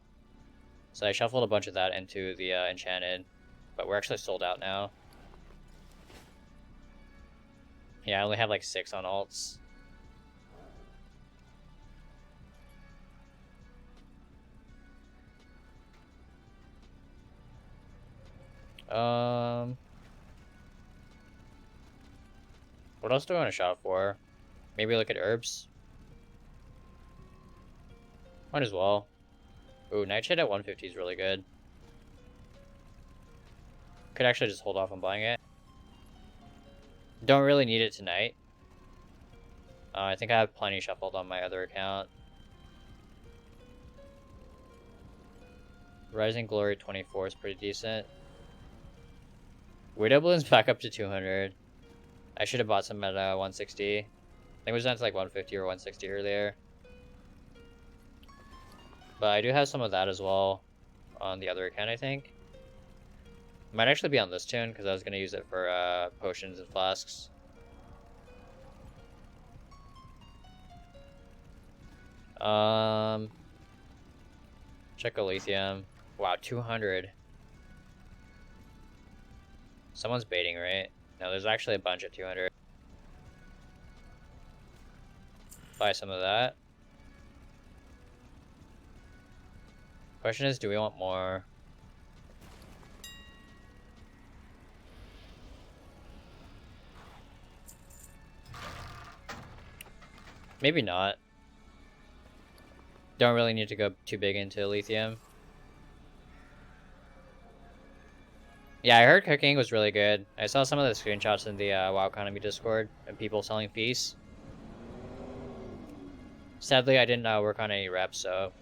So I shuffled a bunch of that into the enchanted. But we're actually sold out now. Yeah, I only have like 6 on alts. What else do I want to shop for? Maybe look at herbs. Might as well. Ooh, Nightshade at 150 is really good. Could actually just hold off on buying it. Don't really need it tonight. I think I have plenty shuffled on my other account. Rising Glory 24 is pretty decent. Widow Bloom's back up to 200. I should have bought some at 160. I think it was down to like 150 or 160 earlier. But I do have some of that as well on the other account, I think. Might actually be on this tune because I was going to use it for potions and flasks. Check lithium. Wow, 200. Someone's baiting, right? No, there's actually a bunch at 200. Buy some of that. Question is, do we want more? Maybe not. Don't really need to go too big into lithium. Yeah, I heard cooking was really good. I saw some of the screenshots in the WoW Economy Discord and people selling feasts. Sadly, I didn't work on any reps, so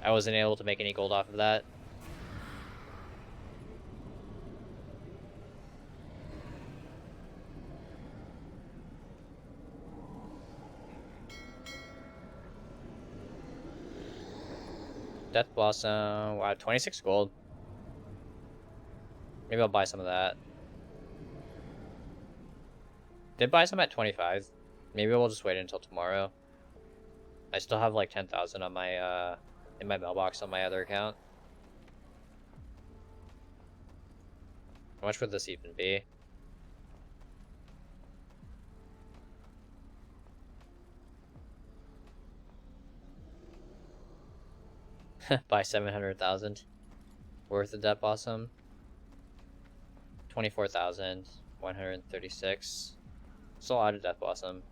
I wasn't able to make any gold off of that. Death Blossom, wow, 26 gold. Maybe I'll buy some of that. Did buy some at 25. Maybe we'll just wait until tomorrow. I still have like 10,000 on my in my mailbox on my other account. How much would this even be? Buy 700,000 worth of Death Blossom. 24,136. Still out of Death Blossom.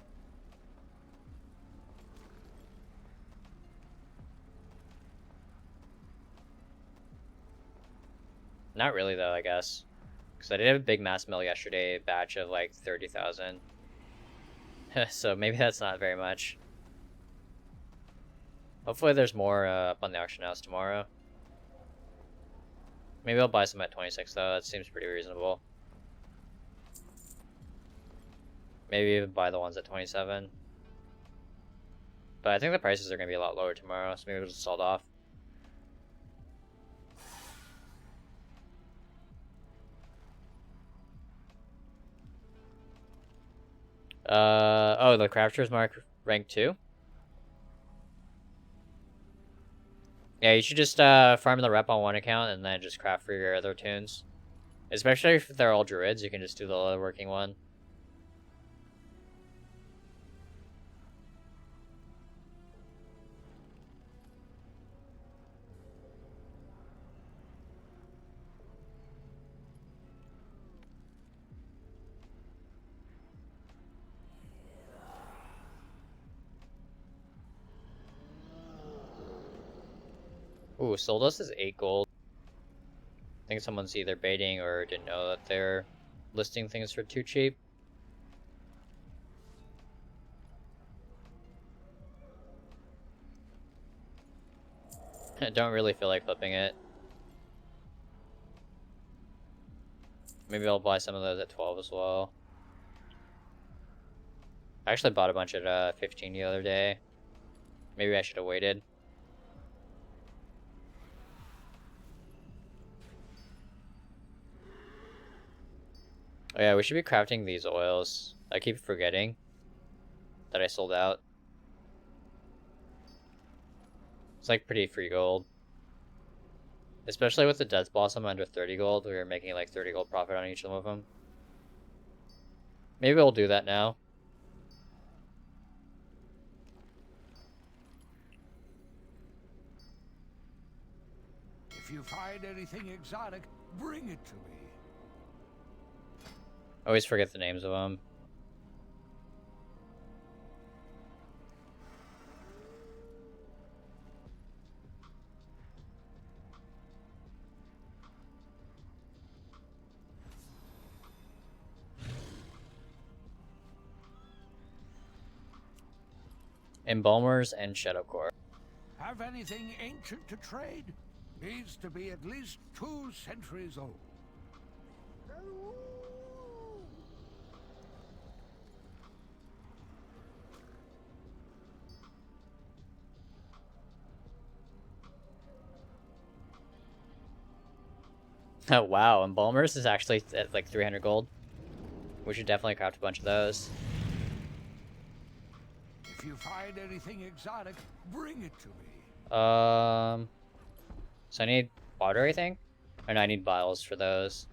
Not really though, I guess. Because I did have a big mass mill yesterday, batch of like 30,000. So maybe that's not very much. Hopefully there's more up on the auction house tomorrow. Maybe I'll buy some at 26 though, that seems pretty reasonable. Maybe even buy the ones at 27. But I think the prices are going to be a lot lower tomorrow, so maybe we'll just sell it off. Oh, the Crafter's Mark rank 2? Yeah, you should just farm the rep on one account and then just craft for your other tunes. Especially if they're all druids, you can just do the other working one. Ooh, sold us is 8 gold. I think someone's either baiting or didn't know that they're listing things for too cheap. I don't really feel like flipping it. Maybe I'll buy some of those at 12 as well. I actually bought a bunch at 15 the other day. Maybe I should have waited. Oh yeah, we should be crafting these oils. I keep forgetting that I sold out. It's like pretty free gold. Especially with the Death Blossom under 30 gold, we were making like 30 gold profit on each of them. Maybe we'll do that now. If you find anything exotic, bring it to me. Always forget the names of them. Embalmers and Shadowcore. Have anything ancient to trade? Needs to be at least 2 centuries old. Oh wow, Embalmers is actually at like 300 gold. We should definitely craft a bunch of those. If you find anything exotic, bring it to me. So I need water, I think? Or no, I need vials for those.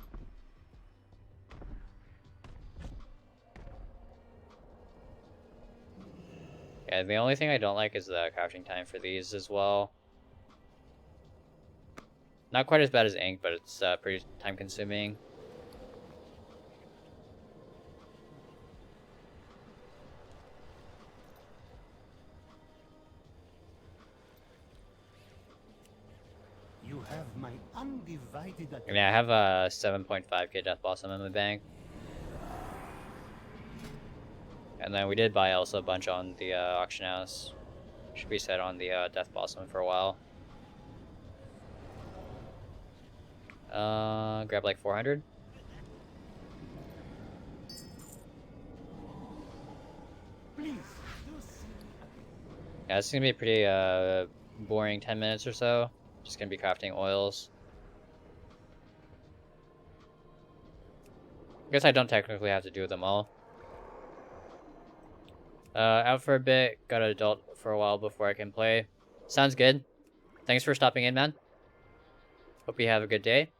Yeah, the only thing I don't like is the crafting time for these as well. Not quite as bad as ink, but it's pretty time consuming. You have my undivided attention. Yeah, I have a 7.5k Death Blossom in my bank. And then we did buy also a bunch on the auction house. Should be set on the Death Blossom for a while. Grab like 400. Please, do see. Yeah, it's gonna be a pretty boring 10 minutes or so. Just gonna be crafting oils. I guess I don't technically have to do them all. Out for a bit, got an adult for a while before I can play. Sounds good. Thanks for stopping in, man. Hope you have a good day.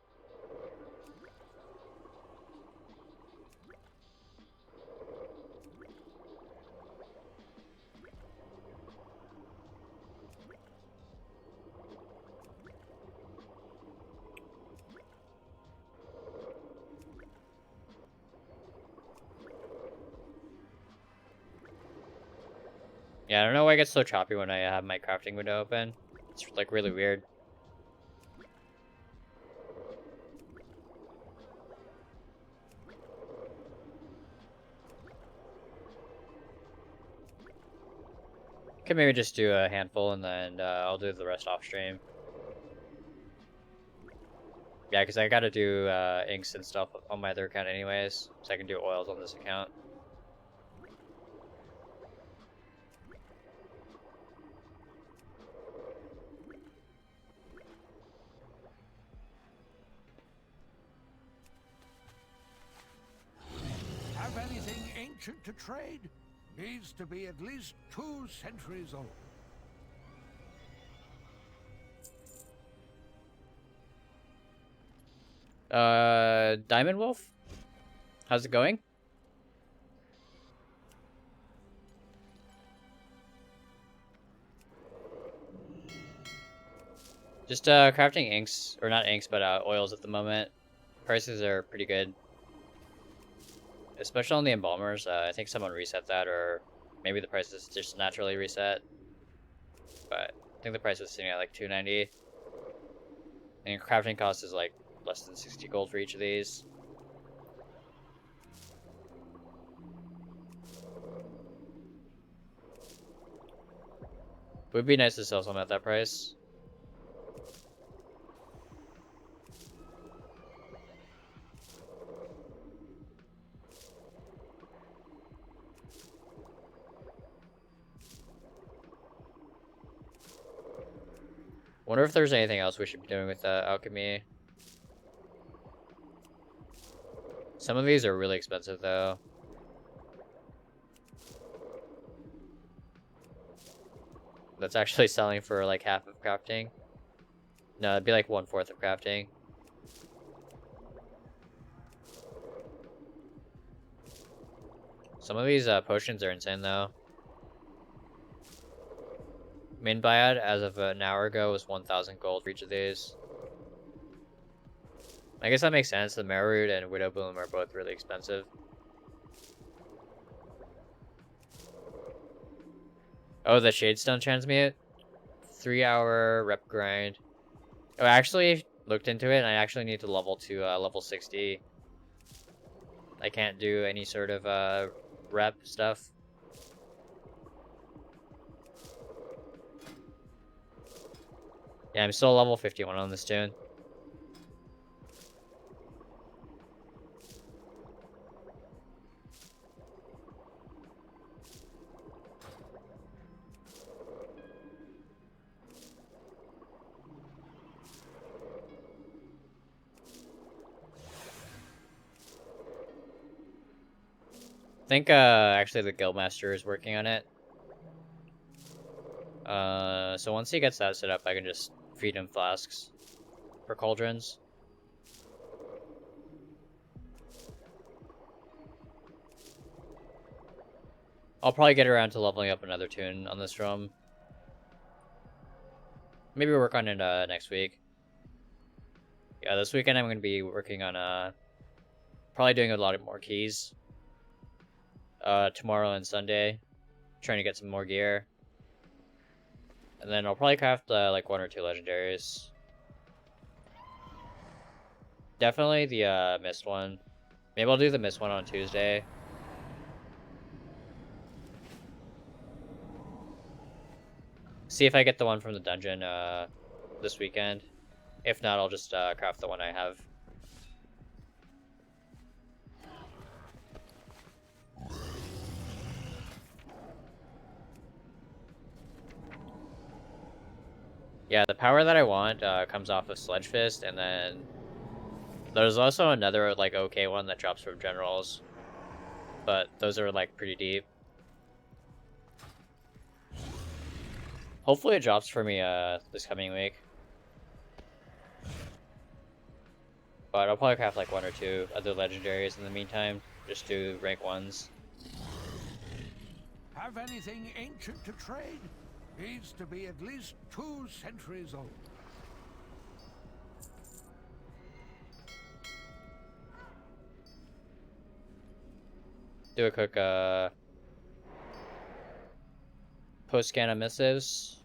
Yeah, I don't know why it gets so choppy when I have my crafting window open. It's like really weird. Could maybe just do a handful and then I'll do the rest off stream. Yeah, because I gotta do inks and stuff on my other account anyways, so I can do oils on this account. Have anything ancient to trade? Needs to be at least 2 centuries old. Diamond Wolf? How's it going? Just crafting inks, or not inks, but oils at the moment. Prices are pretty good. Especially on the embalmers. I think someone reset that, or maybe the price is just naturally reset. But I think the price was sitting at like 290. And crafting cost is like less than 60 gold for each of these. It would be nice to sell some at that price. Wonder if there's anything else we should be doing with alchemy. Some of these are really expensive though. That's actually selling for like half of crafting. No, it'd be like 1/4 of crafting. Some of these potions are insane though. Min buyout as of an hour ago was 1,000 gold for each of these. I guess that makes sense. The Marroot and Widow Bloom are both really expensive. Oh, the Shadestone transmute? 3-hour rep grind. Oh, I actually looked into it and I actually need to level to level 60. I can't do any sort of rep stuff. Yeah, I'm still level 51 on this tune. I think actually the guildmaster is working on it. So once he gets that set up, I can just feed him flasks for cauldrons. I'll probably get around to leveling up another tune on this drum. Maybe work on it next week. Yeah, this weekend I'm going to be working on probably doing a lot more keys. Tomorrow and Sunday, trying to get some more gear. And then I'll probably craft like 1 or 2 legendaries. Definitely the mist one. Maybe I'll do the mist one on Tuesday. See if I get the one from the dungeon this weekend. If not, I'll just craft the one I have. Yeah, the power that I want comes off of Sledge Fist, and then there's also another like okay one that drops from generals, but those are like pretty deep. Hopefully it drops for me this coming week. But I'll probably craft like 1 or 2 other legendaries in the meantime. Just do rank 1s. Have anything ancient to trade? Needs to be at least 2 centuries old. Do a quick post scan of missives.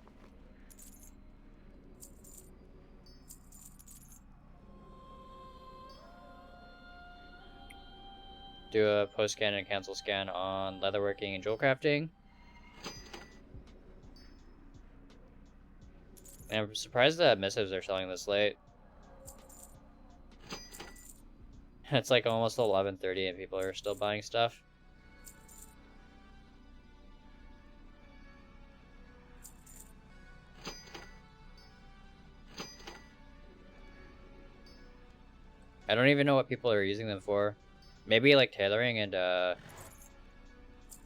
Do a post scan and cancel scan on leatherworking and jewel crafting. And I'm surprised that missives are selling this late. It's like almost 11:30 and people are still buying stuff. I don't even know what people are using them for. Maybe like tailoring and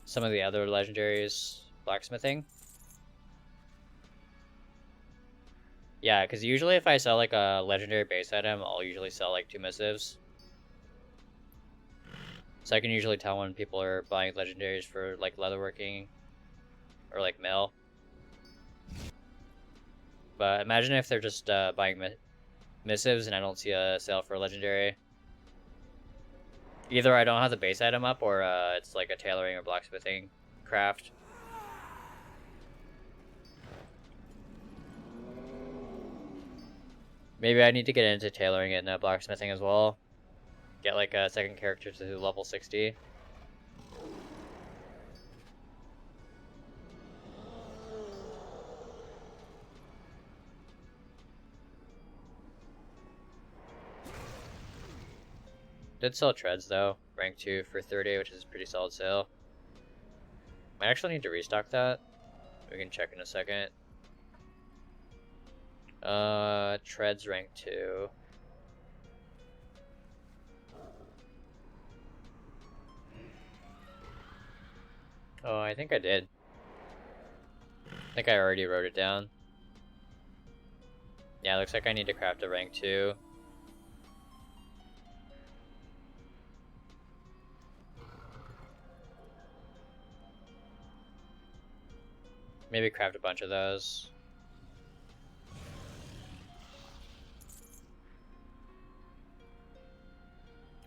some of the other legendaries, blacksmithing. Yeah, because usually if I sell like a legendary base item, I'll usually sell like 2 missives. So I can usually tell when people are buying legendaries for like leatherworking or like mill. But imagine if they're just buying missives and I don't see a sale for a legendary. Either I don't have the base item up or it's like a tailoring or blacksmithing craft. Maybe I need to get into tailoring and blacksmithing as well. Get like a second character to level 60. Did sell treads though, rank 2 for 30, which is a pretty solid sale. Might actually need to restock that. We can check in a second. Treads rank 2. Oh, I think I did. I think I already wrote it down. Yeah, looks like I need to craft a rank 2. Maybe craft a bunch of those.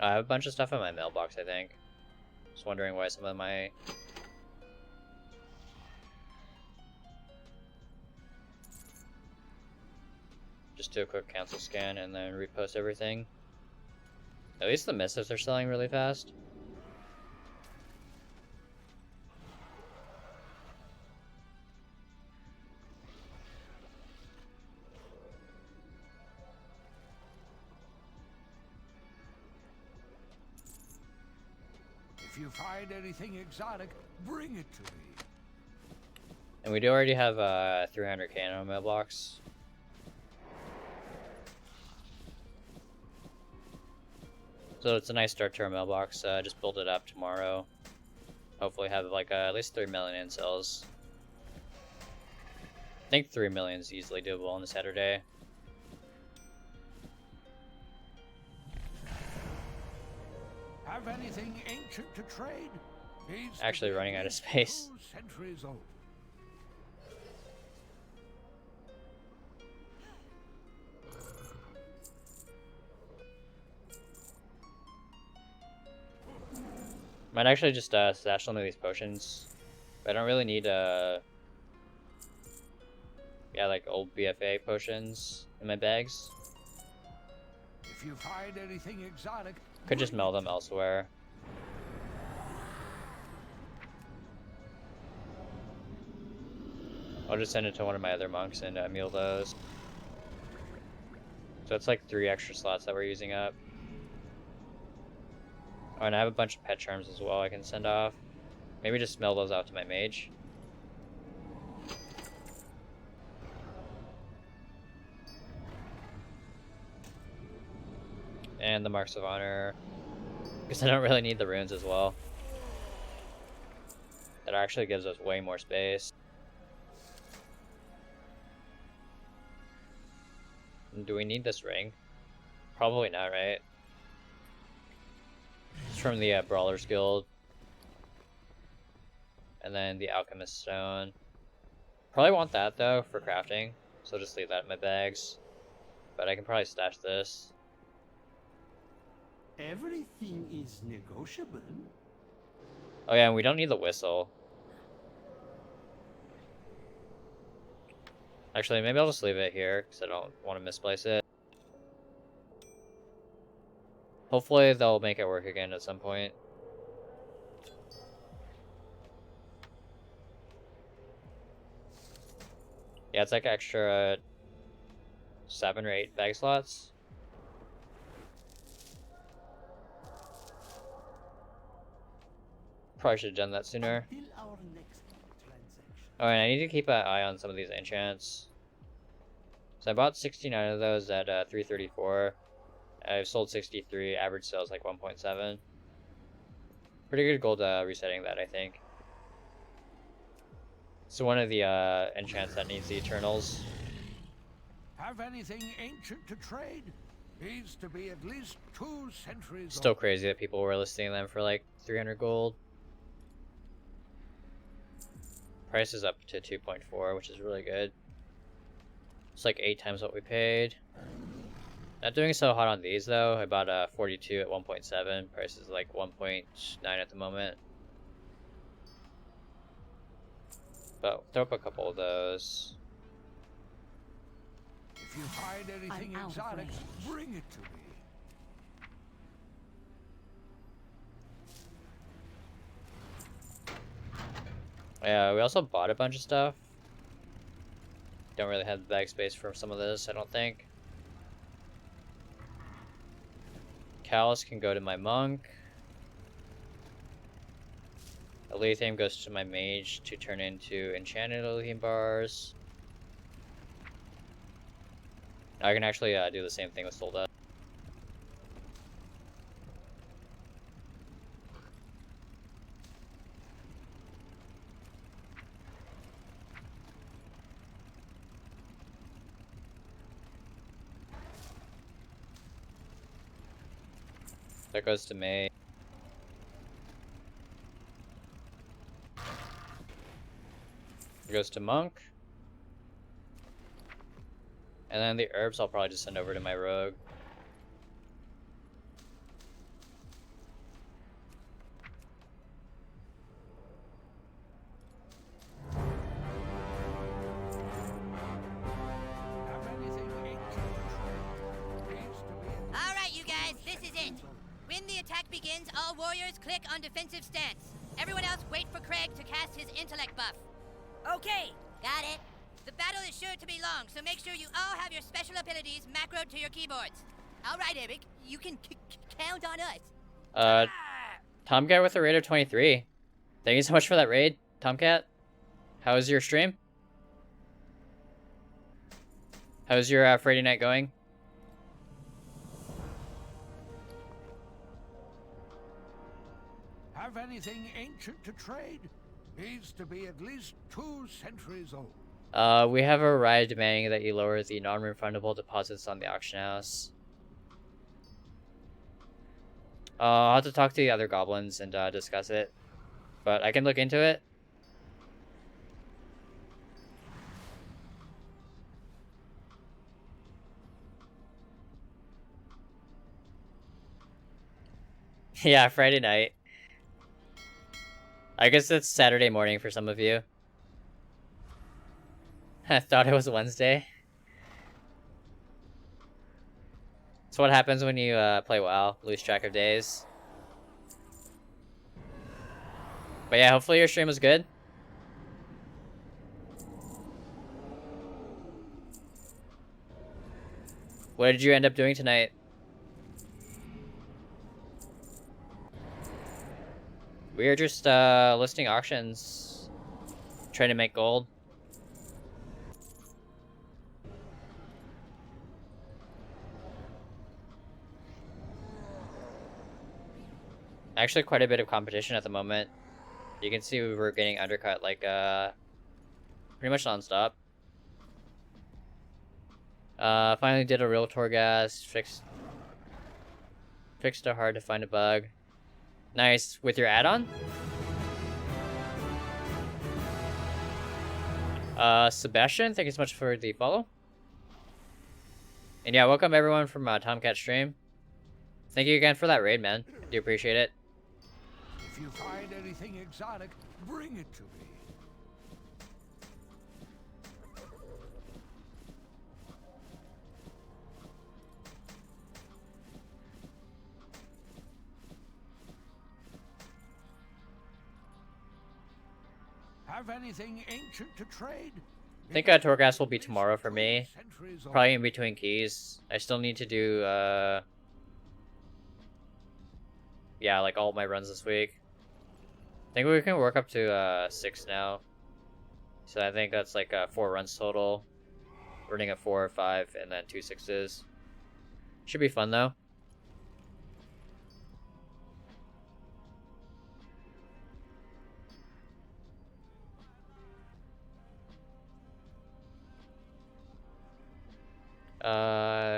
I have a bunch of stuff in my mailbox, I think. Just wondering why some of my... Just do a quick cancel scan and then repost everything. At least the missives are selling really fast. If you find anything exotic, bring it to me. And we do already have 300k in our mailbox. So it's a nice start to our mailbox. Just build it up tomorrow. Hopefully have like at least 3 million in sales. I think 3 million is easily doable on a Saturday. Have anything ancient to trade? Actually running out of space. 2 centuries old. Might actually just stash some of these potions. But I don't really need yeah, like old BFA potions in my bags. If you find anything exotic, Could just mail them elsewhere. I'll just send it to one of my other monks and meal those. So it's like 3 extra slots that we're using up. Oh, and I have a bunch of pet charms as well I can send off. Maybe just mail those out to my mage. And the marks of honor. Because I don't really need the runes as well. That actually gives us way more space. Do we need this ring? Probably not, right? It's from the Brawlers Guild. And then the Alchemist Stone. Probably want that though for crafting. So just leave that in my bags. But I can probably stash this. Everything is negotiable. Oh yeah, and we don't need the whistle. Actually, maybe I'll just leave it here, because I don't want to misplace it. Hopefully they'll make it work again at some point. Yeah, it's like extra 7 or 8 bag slots. Probably should have done that sooner. Until our next transaction. Alright, I need to keep an eye on some of these enchants. So I bought 69 of those at 334. I've sold 63, average sales like 1.7. Pretty good gold resetting that, I think. So one of the enchants that needs the Eternals. have anything ancient to trade? Needs to be at least 2 centuries Still old. crazy that people were listing them for like 300 gold. Price is up to 2.4, which is really good. It's like 8 times what we paid. Not doing so hot on these though. I bought a 42 at 1.7. Price is like 1.9 at the moment. But throw up a couple of those. If you find anything I'm out of exotic, range. bring it to me. Yeah, we also bought a bunch of stuff. Don't really have the bag space for some of this, I don't think. Callus can go to my monk. Elysium goes to my mage to turn into enchanted Elysium bars. I can actually do the same thing with Solda. That goes to May. It goes to Monk. And then the herbs I'll probably just send over to my rogue. Have anything ancient to trade? Needs to be at All right, you guys, this is it. When the attack begins, all warriors click on defensive stance. Everyone else wait for Craig to cast his intellect buff. Okay, got it. The battle is sure to be long, so make sure you all have your special abilities macroed to your keyboards. All right, Eric, you can count on us. Tomcat with a raid of 23. Thank you so much for that raid, Tomcat. How was your stream? How's your Friday night going? Have anything ancient to trade? Needs to be at least 2 centuries old. We have a ride demanding that you lower the non-refundable deposits on the auction house. I'll have to talk to the other goblins and discuss it, but I can look into it. Yeah, Friday night. I guess it's Saturday morning for some of you. I thought it was Wednesday. That's what happens when you play WoW, lose track of days. But yeah, hopefully your stream was good. What did you end up doing tonight? We are just listing auctions, trying to make gold. Actually, quite a bit of competition at the moment. You can see we were getting undercut like pretty much non-stop. Finally did a real Torghast, fixed a hard to find a bug. Nice. With your add-on? Sebastian, thank you so much for the follow. And yeah, welcome everyone from Tomcat stream. Thank you again for that raid, man. Do appreciate it. If you find anything exotic, bring it to me. Have anything ancient to trade? I think Torghast will be tomorrow for me. Probably in between keys. I still need to do yeah, like all my runs this week. I think we can work up to 6 now. So I think that's like 4 runs total. Running a 4 or 5 and then 2 6s. Should be fun though.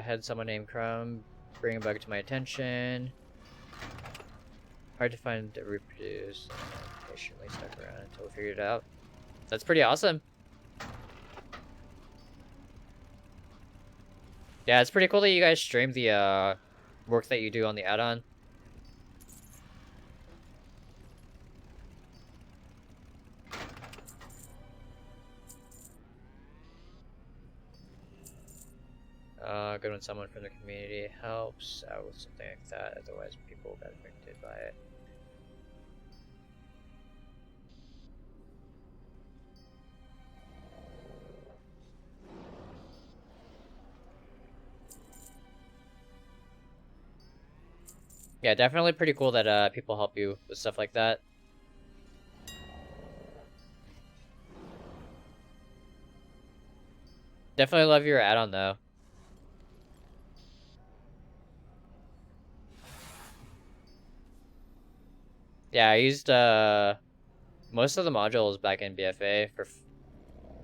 Had someone named Crumb bring a bug to my attention. Hard to find to reproduce. Patiently stuck around until we figured it out. That's pretty awesome. Yeah, it's pretty cool that you guys stream the work that you do on the add-on. Good when someone from the community helps out with something like that, otherwise people get affected by it. Yeah, definitely pretty cool that people help you with stuff like that. Definitely love your add-on though. Yeah, I used most of the modules back in BFA for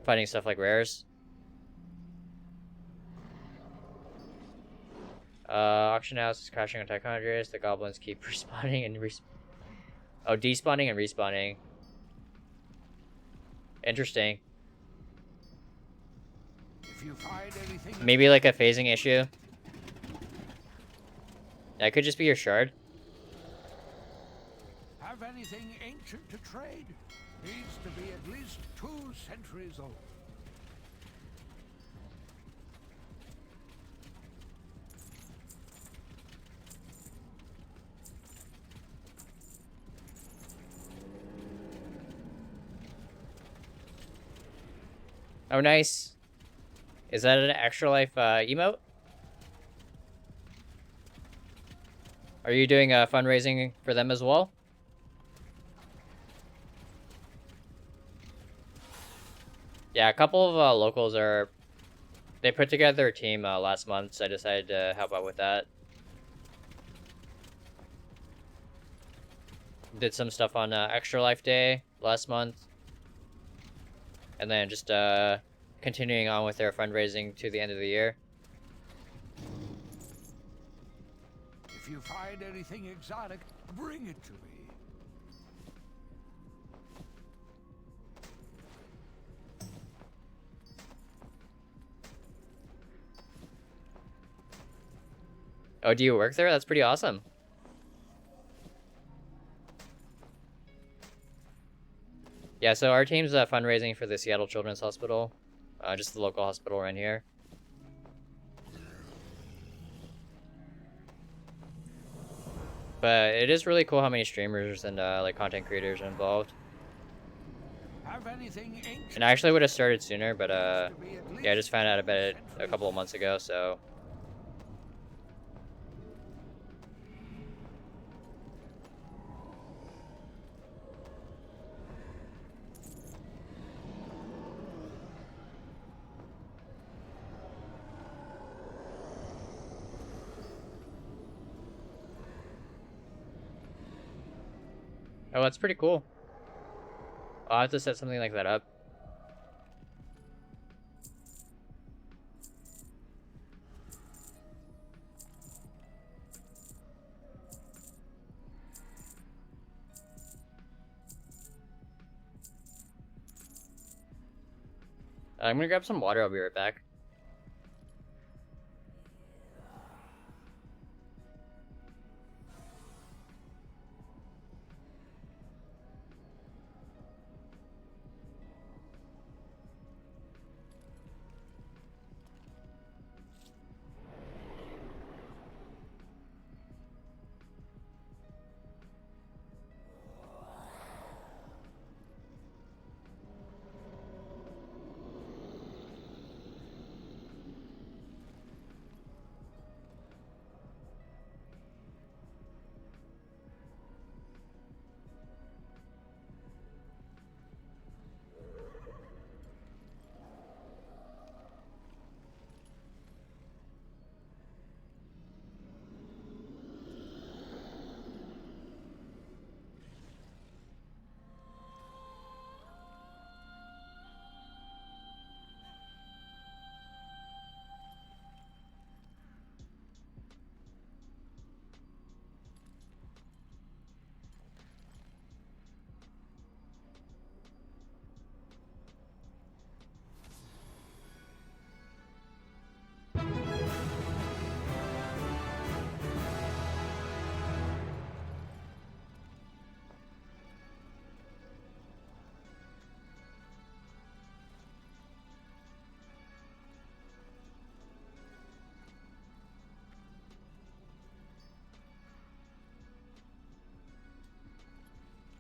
finding stuff like rares. Auction house is crashing on Tichondrius. The goblins keep respawning and despawning and respawning. Interesting. If you find anything Maybe like a phasing issue. That could just be your shard. Have anything ancient to trade? Needs to be at least 2 centuries old. Oh, nice. Is that an extra life emote? Are you doing fundraising for them as well? Yeah, a couple of locals are. They put together a team last month, so I decided to help out with that. Did some stuff on Extra Life Day last month. And then just continuing on with their fundraising to the end of the year. If you find anything exotic, bring it to me. Oh, do you work there? That's pretty awesome. Yeah, so our team's fundraising for the Seattle Children's Hospital. Just the local hospital around here. But it is really cool how many streamers and like content creators are involved. Have anything ancient? And I actually would have started sooner, but yeah, I just found out about it a couple of months ago, so. Oh, that's pretty cool. I'll have to set something like that up. I'm gonna grab some water, I'll be right back.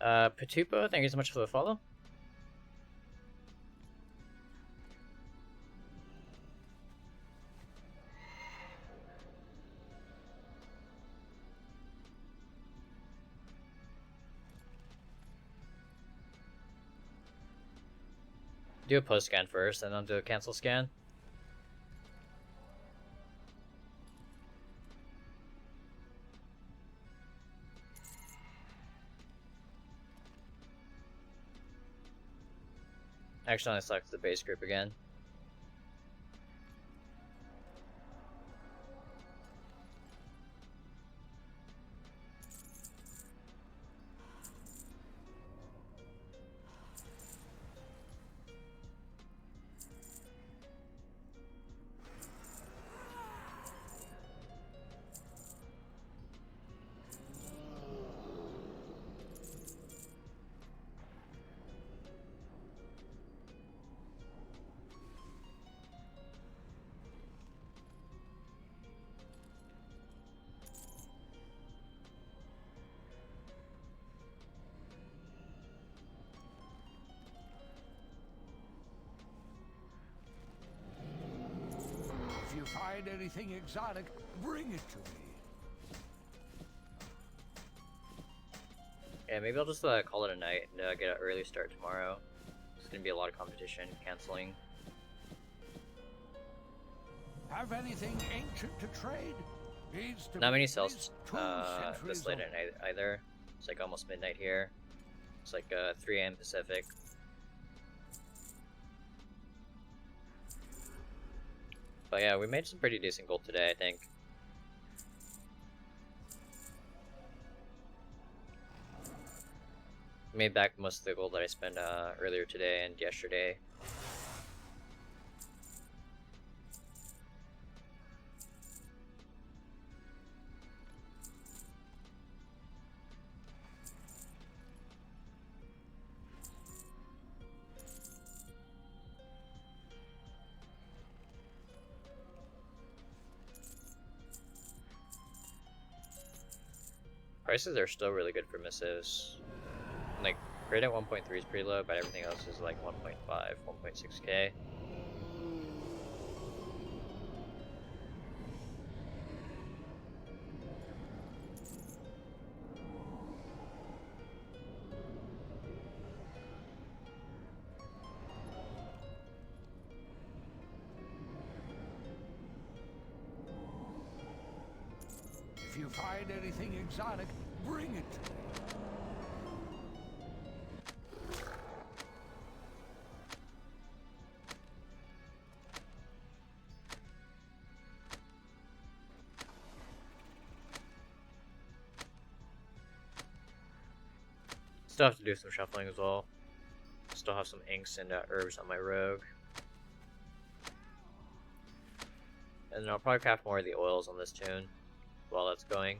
Patupo, thank you so much for the follow. Do a post scan first, and then do a cancel scan. Accidentally select the base group again. If you find anything exotic, bring it to me. Yeah, maybe I'll just call it a night and get an early start tomorrow. There's gonna be a lot of competition canceling. Have anything ancient to trade? Needs to Not be many at cells least this 2 late centuries at night either. It's like almost midnight here. It's like 3 a.m. Pacific. But yeah, we made some pretty decent gold today, I think. Made back most of the gold that I spent earlier today and yesterday. Prices are still really good for missives. Like, grade at 1.3 is pretty low, but everything else is like 1.5, 1.6k. If you find anything exotic, bring it to me. Still have to do some shuffling as well. Still have some inks and herbs on my rogue. And then I'll probably craft more of the oils on this tune while that's going.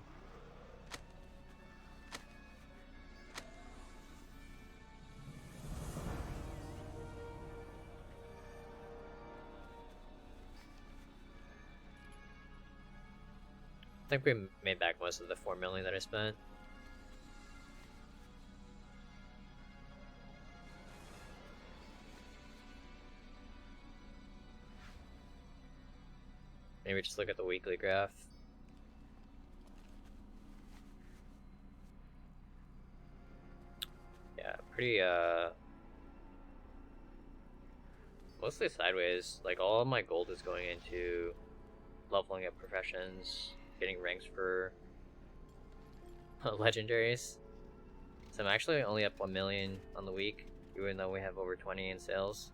I think we made back most of the 4 million that I spent. Maybe just look at the weekly graph. Yeah, pretty mostly sideways. Like, all of my gold is going into leveling up professions, getting ranks for legendaries. So I'm actually only up 1 million on the week, even though we have over 20 in sales.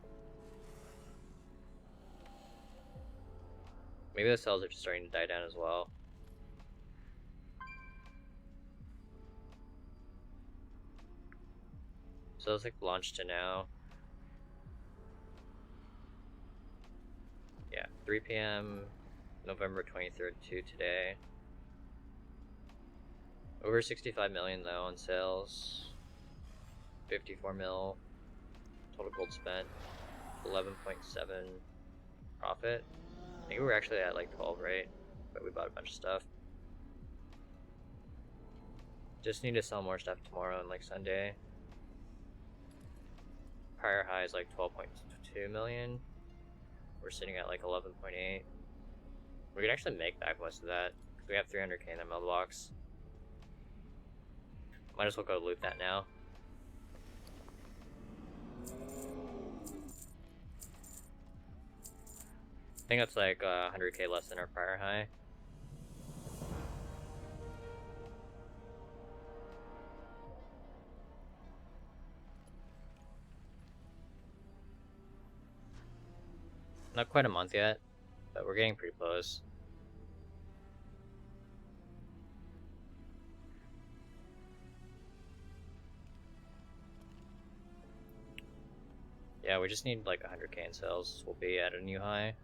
Maybe the sales are just starting to die down as well. So it's like launched to now. Yeah, 3 p.m. November 23rd to today. Over 65 million though on sales. 54 mil total gold spent. 11.7 profit. I think we were actually at like 12, right? But we bought a bunch of stuff. Just need to sell more stuff tomorrow and like Sunday. Prior high is like 12.2 million. We're sitting at like 11.8. We could actually make back most of that because we have 300k in the mailbox. Might as well go loot that now. I think that's like 100k less than our prior high. Not quite a month yet, but we're getting pretty close. Yeah, we just need like 100k in sales. We'll be at a new high.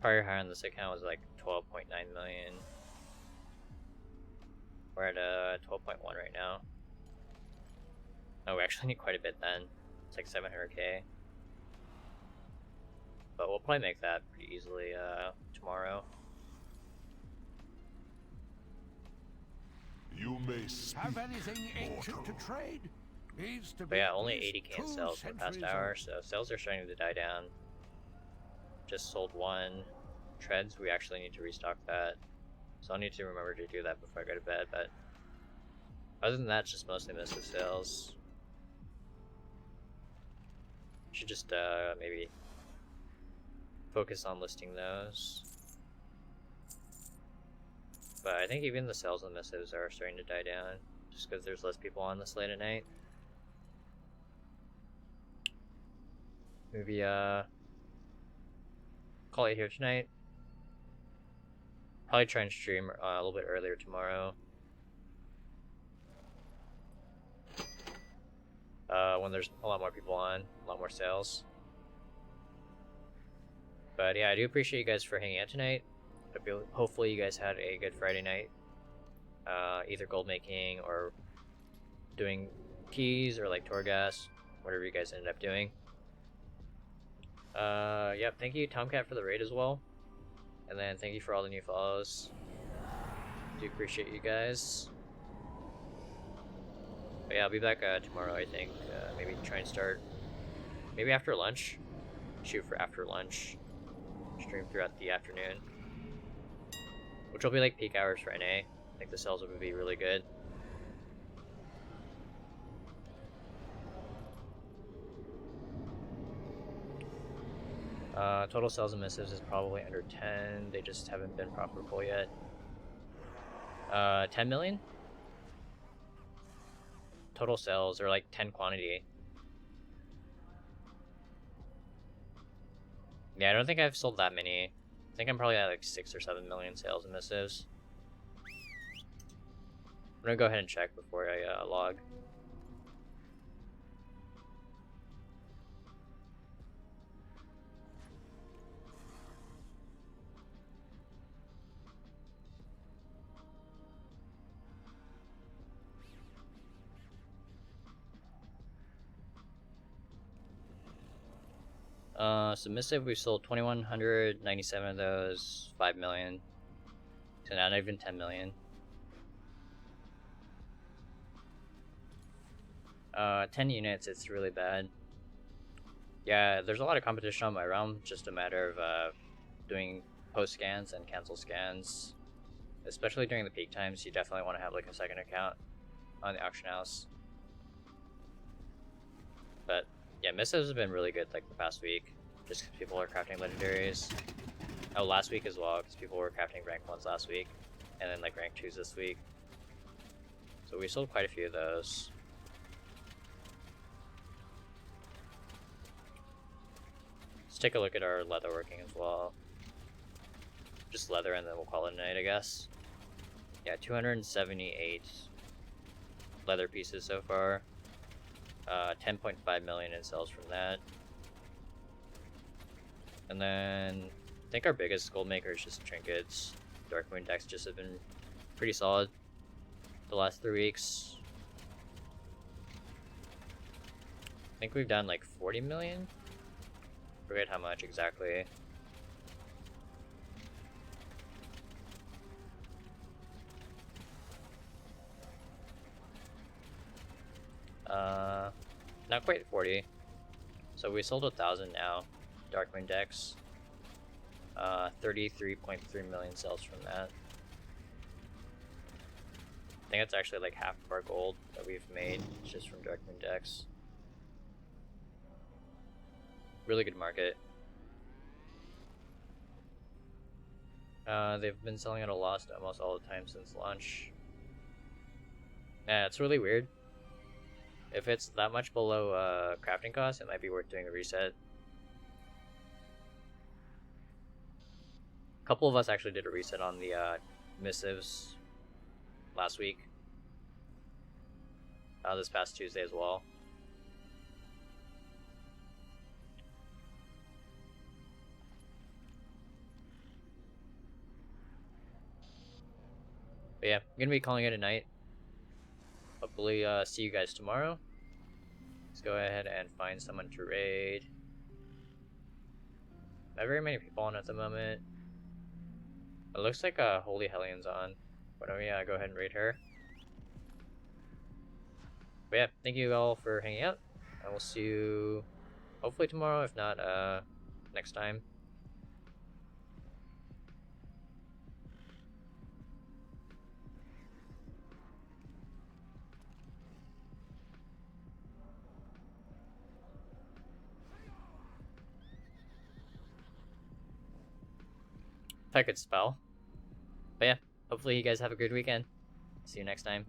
Prior high on this account was like 12.9 million. We're at 12.1 right now. Oh, we actually need quite a bit then. It's like 700k. But we'll probably make that pretty easily tomorrow. You may speak. Have anything ancient to trade? Needs to But be yeah, at only least 80k in 2 sales for the past centuries hour, old. so sales are starting to die down. Just sold one. Treads, we actually need to restock that. So I'll need to remember to do that before I go to bed, but Other than that, just mostly missive sales. Should just maybe focus on listing those. But I think even the sales and missives are starting to die down, just because there's less people on this late at night. Maybe call it here tonight. Probably try and stream a little bit earlier tomorrow. When there's a lot more people on, a lot more sales. But yeah, I do appreciate you guys for hanging out tonight. Hopefully you guys had a good Friday night. Either gold making or doing keys or like Torghast, whatever you guys ended up doing. Yep, thank you Tomcat for the raid as well. And then thank you for all the new follows. Do appreciate you guys. But yeah, I'll be back tomorrow, I think. Maybe try and start maybe after lunch. Shoot for after lunch. Stream throughout the afternoon. Which will be like peak hours for NA. I think the sales will be really good. Total sales and missives is probably under 10. They just haven't been profitable yet. 10 million? Total sales, or like 10 quantity. Yeah, I don't think I've sold that many. I think I'm probably at like 6 or 7 million sales and missives. I'm gonna go ahead and check before I log. Submissive, we sold 2,197 of those, 5 million. So not even 10 million. 10 units, it's really bad. Yeah, there's a lot of competition on my realm, just a matter of doing post scans and cancel scans. Especially during the peak times, you definitely want to have like a second account on the auction house. But yeah, missives have been really good like the past week, just because people are crafting legendaries. Oh, last week as well, because people were crafting rank 1s last week, and then like rank 2s this week. So we sold quite a few of those. Let's take a look at our leather working as well. Just leather and then we'll call it a night, I guess. Yeah, 278 leather pieces so far. 10.5 million in sales from that. And then I think our biggest gold maker is just trinkets. Darkmoon decks just have been pretty solid the last 3 weeks. I think we've done like 40 million. Forget how much exactly. Not quite 40. So we sold 1,000 now. Darkmoon decks. 33.3 million sales from that. I think that's actually like half of our gold that we've made just from Darkmoon decks. Really good market. They've been selling at a loss almost all the time since launch. Yeah, it's really weird. If it's that much below crafting cost, it might be worth doing a reset. A couple of us actually did a reset on the missives last week. This past Tuesday as well. But yeah, I'm gonna be calling it a night. Hopefully see you guys tomorrow. Let's go ahead and find someone to raid. Not very many people on at the moment. It looks like Holy Hellion's on. Why don't we go ahead and raid her? But yeah, thank you all for hanging out. I will see you hopefully tomorrow, if not next time. I could spell. But yeah, hopefully you guys have a good weekend. See you next time.